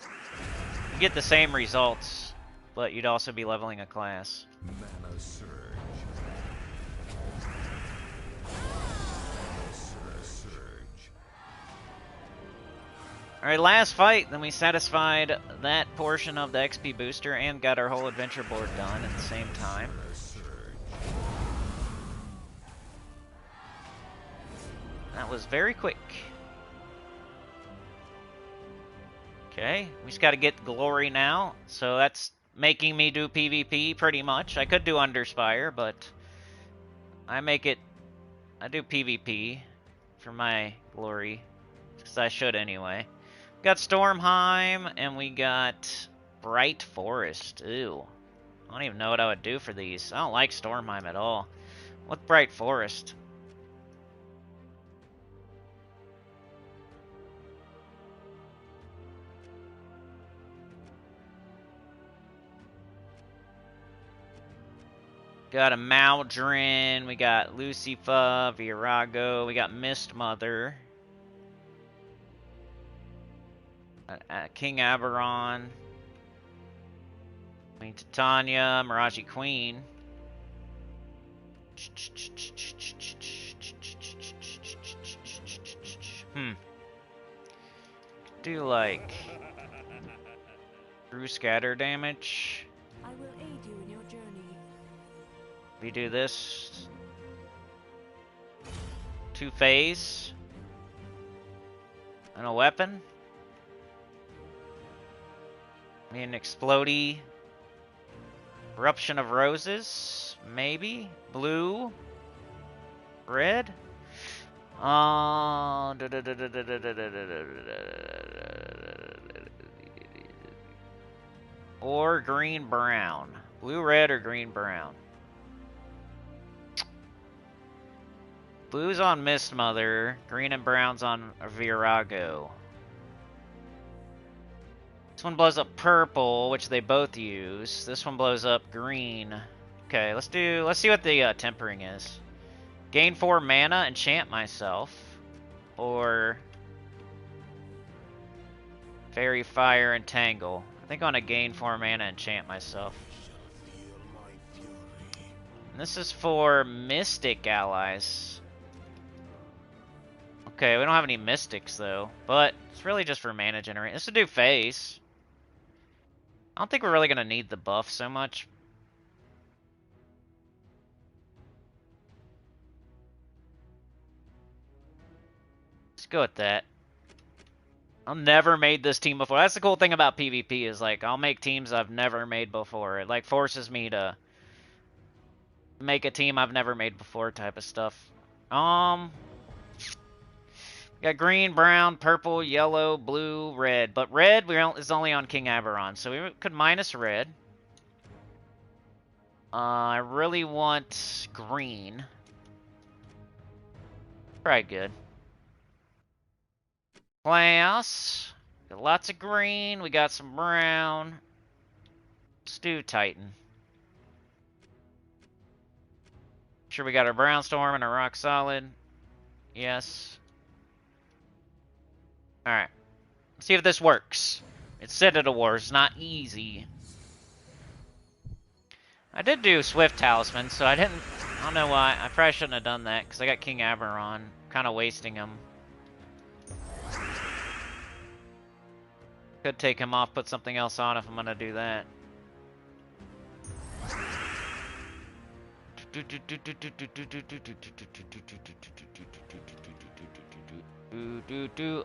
You get the same results, but you'd also be leveling a class. Mana surge. Alright, last fight, then we satisfied that portion of the XP booster and got our whole adventure board done at the same time. That was very quick. Okay, we just gotta get glory now, so that's making me do PvP pretty much. I could do Underspire, but I do PvP for my glory, because I should anyway. Got Stormheim, and we got Bright Forest. Ooh. I don't even know what I would do for these. I don't like Stormheim at all. What's Bright Forest? Got a Maldrin, we got Lucifer, Virago, we got Mist Mother. King Aberon, Queen Titania, Miraji Queen. Do like true scatter damage. I will aid you in your journey. We do this. 2 phase. And a weapon. An explodey. Eruption of Roses. Maybe. Blue. Red. Or green brown. Blue, red, or green brown. Blue's on Mist Mother. Green and brown's on Virago. This one blows up purple, which they both use. This one blows up green. Okay, let's see what the tempering is. Gain 4 mana, enchant myself, or Fairy Fire Entangle. I think I want to gain 4 mana, enchant myself. And this is for Mystic allies. Okay, we don't have any Mystics though, but it's really just for mana generation. This would do face. I don't think we're really gonna need the buff so much. Let's go with that. I've never made this team before. That's the cool thing about PvP is like I'll make teams I've never made before. It like forces me to make a team I've never made before type of stuff. Got green, brown, purple, yellow, blue, red. But red is only on King Aberon, so we could minus red. I really want green. Probably good. Class. Got lots of green. We got some brown. Let's do Titan. Sure, we got our Brown Storm and our Rock Solid. Yes. Alright. Let's see if this works. It's Citadel Wars, not easy. I did do Swift Talisman, so I don't know why. I probably shouldn't have done that, because I got King Aberon. Kind of wasting him. Could take him off, put something else on if I'm going to do that.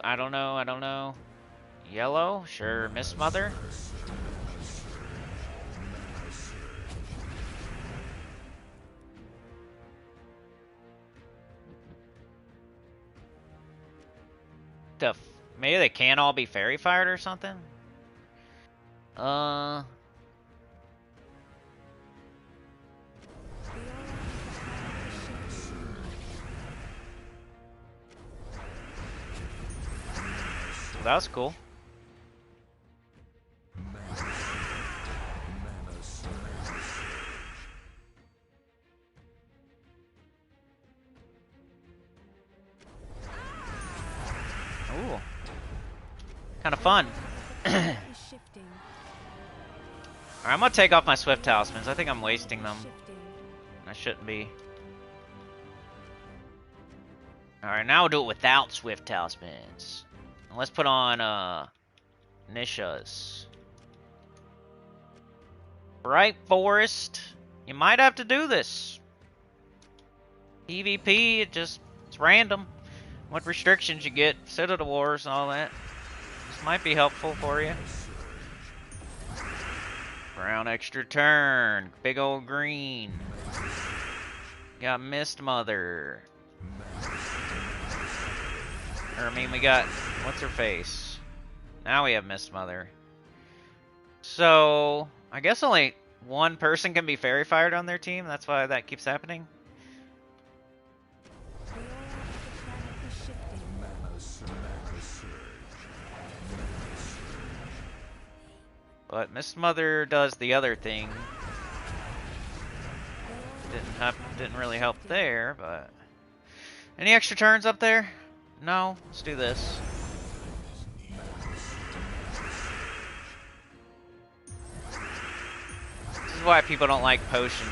I don't know. Yellow? Sure. Miss Mother? Maybe they can't all be fairy fired or something? That was cool. Ooh. Kind of fun. Alright, I'm gonna take off my Swift Talismans. I think I'm wasting them. I shouldn't be. Alright, now we'll do it without Swift Talismans. And let's put on, Nishas. Bright Forest. You might have to do this. PvP, it's random. What restrictions you get, Citadel Wars and all that. This might be helpful for you. Brown extra turn. Big old green. Got Mist Mother. Or, I mean, we got... What's her face? Now we have Mist Mother. So, I guess only one person can be fairy fired on their team. That's why that keeps happening. But Mist Mother does the other thing. Didn't really help there, but... Any extra turns up there? No? Let's do this. This is why people don't like Potion.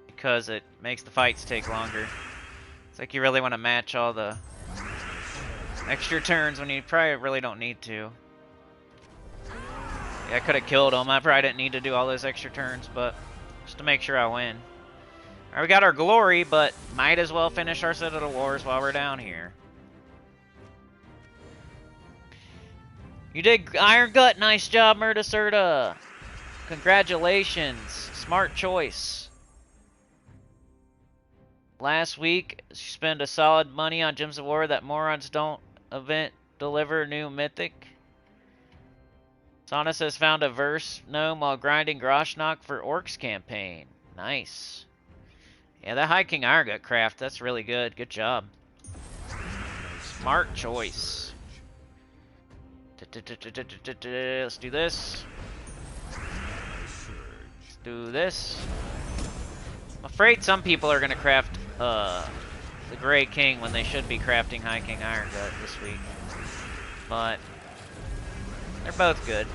Because it makes the fights take longer. It's like you really want to match all the extra turns when you probably really don't need to. Yeah, I could have killed him. I probably didn't need to do all those extra turns, but just to make sure I win. Alright, we got our glory, but might as well finish our Citadel Wars while we're down here. You did Iron Gut. Nice job, Murdacerta. Congratulations. Smart choice. Last week, you spent a solid money on Gems of War that morons don't event deliver new mythic. Sonus has found a verse gnome while grinding Groshnock for Orcs campaign. Nice. Yeah, that High King Irongut craft, that's really good. Good job. Smart choice. Let's do this. do this. I'm afraid some people are gonna craft the Gray King when they should be crafting High King Iron Gut this week. But they're both good.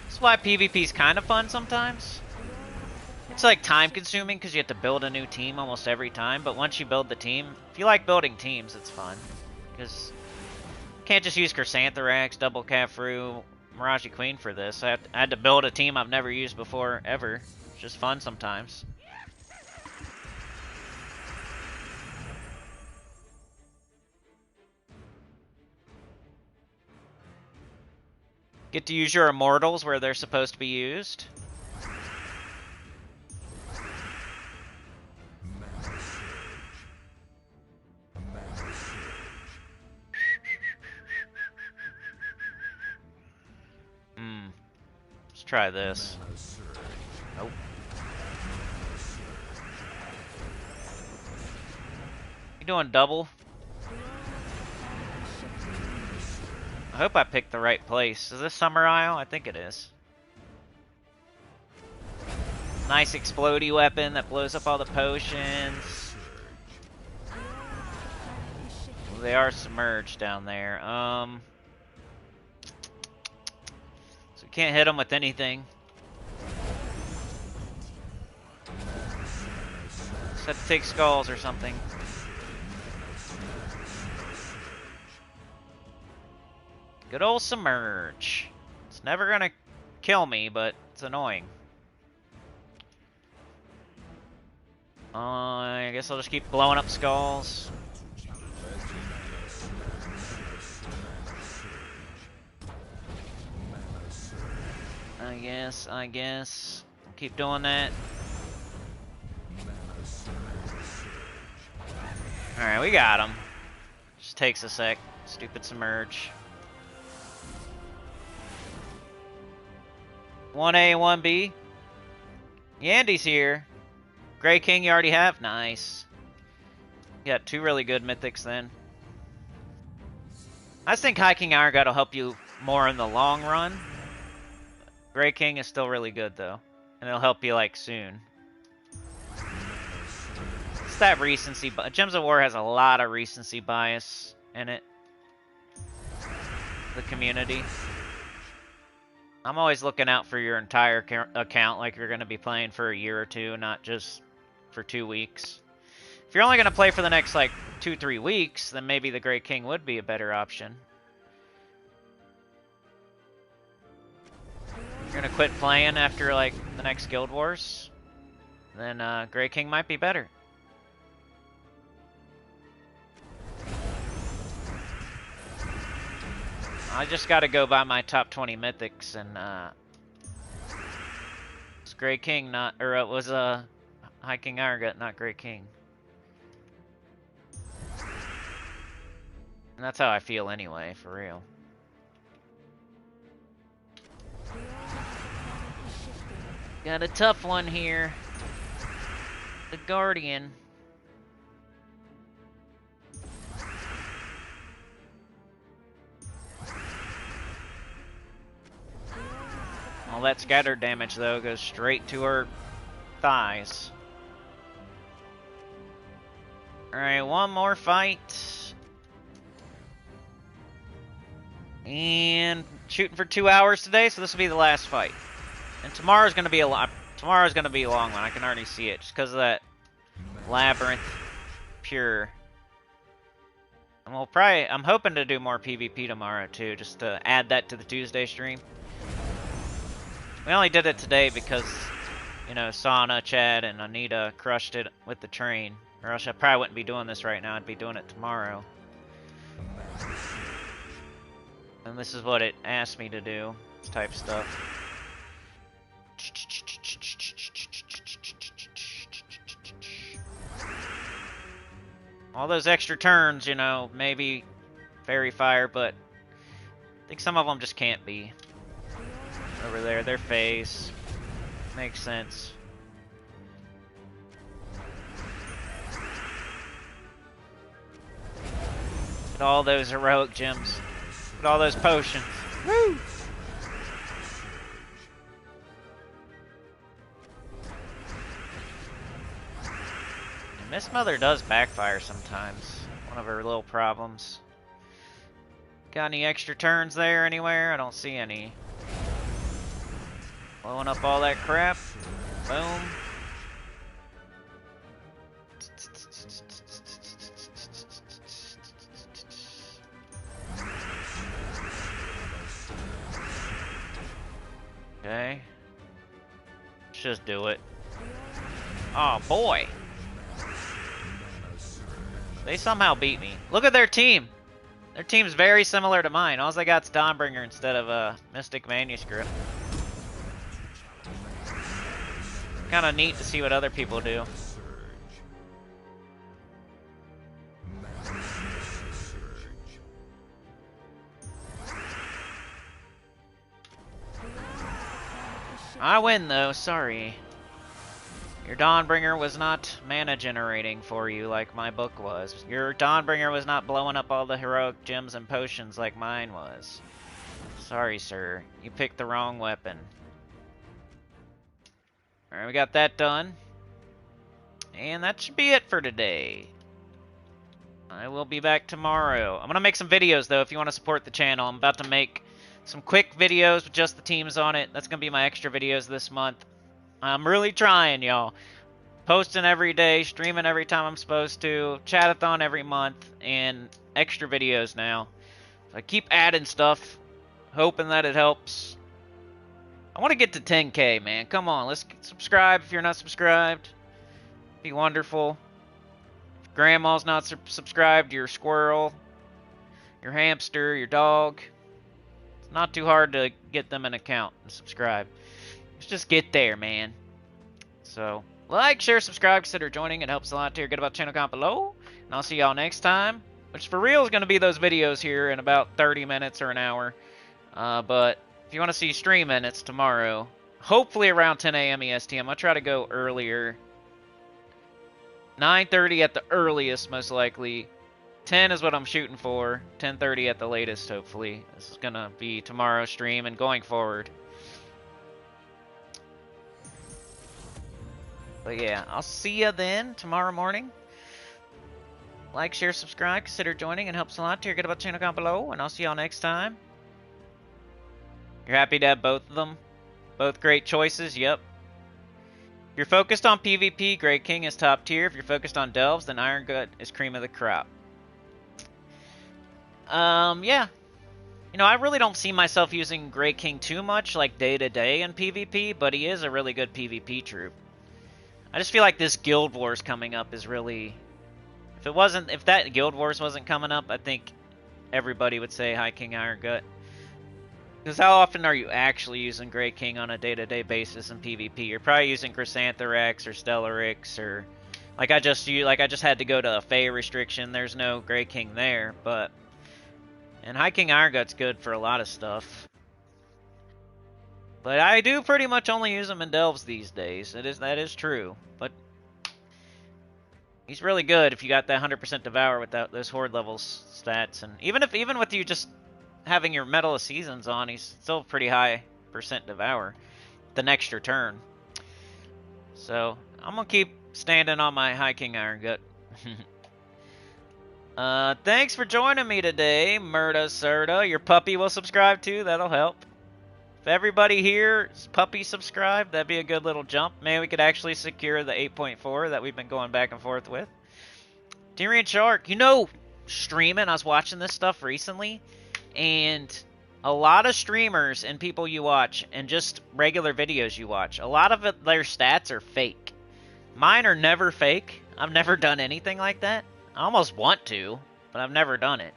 That's why PvP's kind of fun sometimes. It's like time consuming because you have to build a new team almost every time, but once you build the team, if you like building teams, it's fun. Because you can't just use Chrysantherax, Double Cafru, Mirage Queen for this. I had to build a team I've never used before, ever. It's just fun sometimes. Get to use your Immortals where they're supposed to be used. Let's try this. Nope. You doing double? I hope I picked the right place. Is this Summer Isle? I think it is. Nice explodey weapon that blows up all the potions. Well, they are submerged down there. So we can't hit them with anything. Just have to take skulls or something. Good old submerge. It's never gonna kill me, but it's annoying. I guess I'll just keep blowing up skulls. I guess. I'll keep doing that. Alright, we got him. Just takes a sec. Stupid submerge. 1A, 1B. Yandy's here. Gray King you already have? Nice. You got two really good mythics then. I just think High King Iron God will help you more in the long run. Gray King is still really good though. And it'll help you like soon. It's that recency. Gems of War has a lot of recency bias in it. The community. I'm always looking out for your entire account like you're going to be playing for a year or two, not just for 2 weeks. If you're only going to play for the next like 2-3 weeks, then maybe the Great King would be a better option. If you're going to quit playing after like the next Guild Wars, then Great King might be better. I just got to go by my top 20 mythics, and it's Grey King, not, or it was High King Iron Gut, not Grey King. And that's how I feel anyway, for real. Got a tough one here. The Guardian. All that scatter damage, though, goes straight to her thighs. Alright, one more fight. And shooting for 2 hours today, so this will be the last fight. And tomorrow's gonna be a long one. I can already see it, just because of that Labyrinth Pure. And we'll probably, I'm hoping to do more PvP tomorrow, too, just to add that to the Tuesday stream. We only did it today because, you know, Sana, Chad, and Anita crushed it with the train. Or else I probably wouldn't be doing this right now. I'd be doing it tomorrow. And this is what it asked me to do. This type of stuff. All those extra turns, you know, maybe Fairy Fire, but I think some of them just can't be. Over there, their face. Makes sense. Get all those heroic gems. Get all those potions. Woo! And Miss Mother does backfire sometimes. One of her little problems. Got any extra turns there anywhere? I don't see any. Blowing up all that crap. Boom. Okay. Let's just do it. Oh boy. They somehow beat me. Look at their team. Their team's very similar to mine. All I got's Dawnbringer instead of a Mystic Manuscript. Kind of neat to see what other people do. I win though, sorry. Your Dawnbringer was not mana generating for you like my book was. Your Dawnbringer was not blowing up all the heroic gems and potions like mine was. Sorry, sir. You picked the wrong weapon. Alright, we got that done. And that should be it for today. I will be back tomorrow. I'm going to make some videos, though, if you want to support the channel. I'm about to make some quick videos with just the teams on it. That's going to be my extra videos this month. I'm really trying, y'all. Posting every day, streaming every time I'm supposed to, chatathon every month, and extra videos now. So I keep adding stuff, hoping that it helps. I want to get to 10K, man. Come on, let's subscribe if you're not subscribed. Be wonderful. If grandma's not subscribed, your squirrel, your hamster, your dog. It's not too hard to get them an account and subscribe. Let's just get there, man. So, like, share, subscribe, consider joining. It helps a lot to hear good about the channel comment below. And I'll see y'all next time. Which, for real, is going to be those videos here in about 30 minutes or an hour. But if you want to see streaming, it's tomorrow. Hopefully around 10 a.m. EST. I'm going to try to go earlier. 9:30 at the earliest, most likely. 10 is what I'm shooting for. 10:30 at the latest, hopefully. This is going to be tomorrow's stream and going forward. But yeah, I'll see ya then tomorrow morning. Like, share, subscribe, consider joining. It helps a lot to hear good about the channel comment below. And I'll see y'all next time. You're happy to have both of them? Both great choices? Yep. If you're focused on PvP, Grey King is top tier. If you're focused on Delves, then Iron Gut is cream of the crop. Yeah. You know, I really don't see myself using Grey King too much, like day-to-day in PvP, but he is a really good PvP troop. I just feel like this Guild Wars coming up is really... If that Guild Wars wasn't coming up, I think everybody would say High King Iron Gut. Because how often are you actually using Grey King on a day-to-day basis in PvP? You're probably using Chrysantherax or Stellarix or... Like I just had to go to a Fey restriction. There's no Grey King there, but... And High King Iron Gut's good for a lot of stuff. But I do pretty much only use him in Delves these days. That is true. But he's really good if you got that 100% Devour with those Horde levels stats. And even with you just having your Medal of Seasons on, he's still pretty high % Devour. The extra turn. So I'm gonna keep standing on my High King Iron Gut. Thanks for joining me today, Murda Serta. Your puppy will subscribe too. That'll help. If everybody here is puppy subscribed, that'd be a good little jump. Maybe we could actually secure the 8.4 that we've been going back and forth with. Tyrion Shark, you know, streaming, I was watching this stuff recently, and a lot of streamers and people you watch, and just regular videos you watch, a lot of their stats are fake. Mine are never fake. I've never done anything like that. I almost want to, but I've never done it.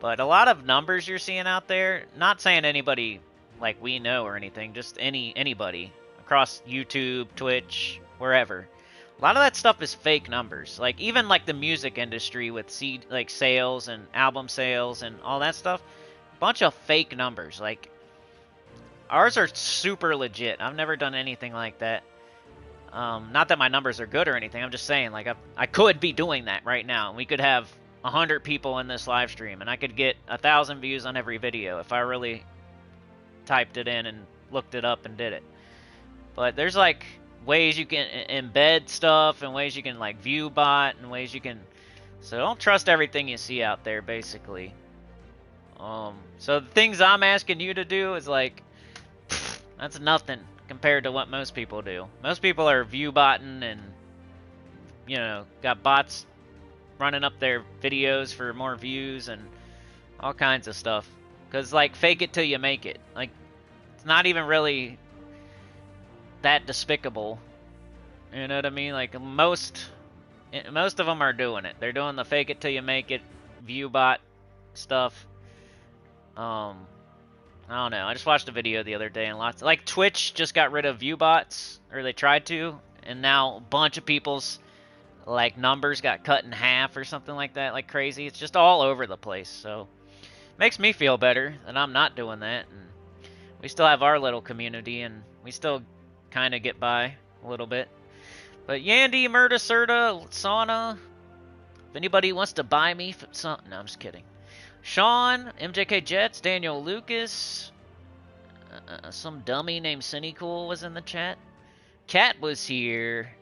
But a lot of numbers you're seeing out there, not saying anybody like we know or anything, just anybody across YouTube, Twitch, wherever. A lot of that stuff is fake numbers. Like even like the music industry with sales and album sales and all that stuff, bunch of fake numbers. Like ours are super legit. I've never done anything like that. Not that my numbers are good or anything. I'm just saying, like I could be doing that right now, and we could have 100 people in this live stream, and I could get 1,000 views on every video if I really typed it in and looked it up and did it. But there's like ways you can embed stuff and ways you can like view bot and ways you can. So don't trust everything you see out there, basically. So the things I'm asking you to do is like, that's nothing compared to what most people do. Most people are view botting and, you know, got bots running up their videos for more views and all kinds of stuff. Because, like, fake it till you make it. Like, it's not even really that despicable. You know what I mean? Like, most of them are doing it. They're doing the fake it till you make it view bot stuff. I don't know. I just watched a video the other day and like Twitch just got rid of view bots, or they tried to, and now a bunch of people's like numbers got cut in half or something like that, like crazy. It's just all over the place. So makes me feel better that I'm not doing that, and we still have our little community, and we still kind of get by a little bit. But Yandy, Murda, Serta, Sauna, if anybody wants to buy me some, no, I'm just kidding. Sean, MJK Jets, Daniel Lucas, some dummy named Cynicool was in the chat. Kat was here.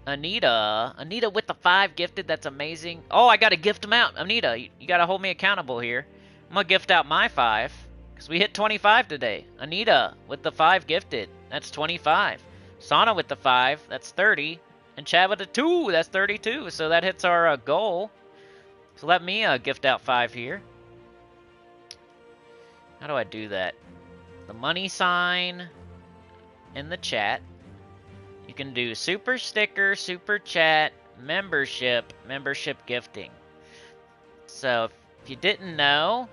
Anita with the 5 gifted, that's amazing. Oh, I gotta gift them out. Anita, you gotta hold me accountable here. I'm gonna gift out my 5, because we hit 25 today. Anita with the 5 gifted, that's 25. Sana with the 5, that's 30. And Chad with the 2, that's 32. So that hits our goal. So let me gift out 5 here. How do I do that? The money sign in the chat. You can do super sticker, super chat, membership gifting. So if you didn't know,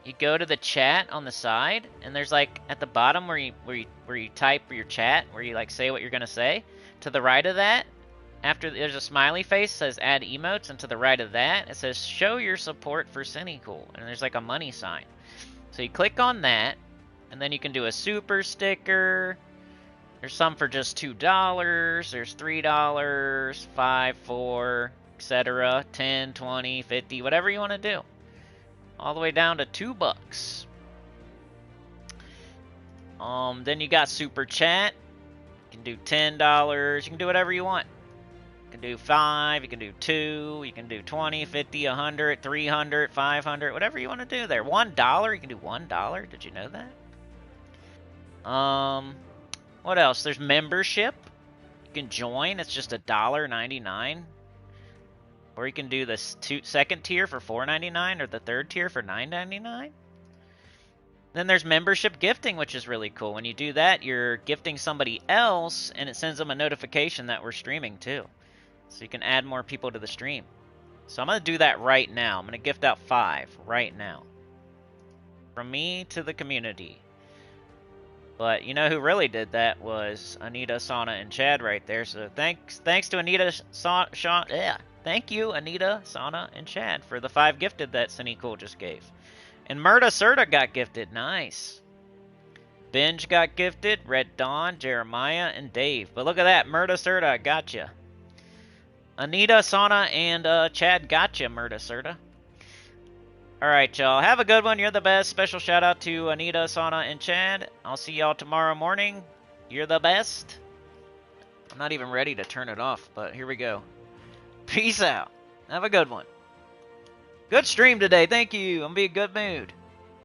you go to the chat on the side, and there's like at the bottom where you type your chat, where you like say what you're gonna say. To the right of that, after there's a smiley face says add emotes, and to the right of that it says show your support for Cynicool, and there's like a money sign. So you click on that, and then you can do a super sticker. There's some for just $2, there's $3, $5, $4, etc. 10, 20, 50, whatever you want to do. All the way down to $2. Then you got super chat. You can do $10. You can do whatever you want. You can do 5, you can do 2, you can do 20, 50, 100, 300, 500, whatever you want to do there. $1, you can do $1. Did you know that? What else? There's membership. You can join. It's just $1.99. Or you can do the second tier for $4.99 or the third tier for $9.99. Then there's membership gifting, which is really cool. When you do that, you're gifting somebody else, and it sends them a notification that we're streaming too. So you can add more people to the stream. So I'm going to do that right now. I'm going to gift out 5 right now. From me to the community. But you know who really did that was Anita, Sana, and Chad right there. So thanks to Anita, Sean, yeah. Thank you, Anita, Sana, and Chad for the 5 gifted that Cynicool just gave. And Murda Serta got gifted. Nice. Binge got gifted. Red Dawn, Jeremiah, and Dave. But look at that. Murda Serta, gotcha. Anita, Sana, and Chad gotcha, Murda Serta. Alright, y'all. Have a good one. You're the best. Special shout out to Anita, Sana, and Chad. I'll see y'all tomorrow morning. You're the best. I'm not even ready to turn it off, but here we go. Peace out. Have a good one. Good stream today. Thank you. I'm in a good mood.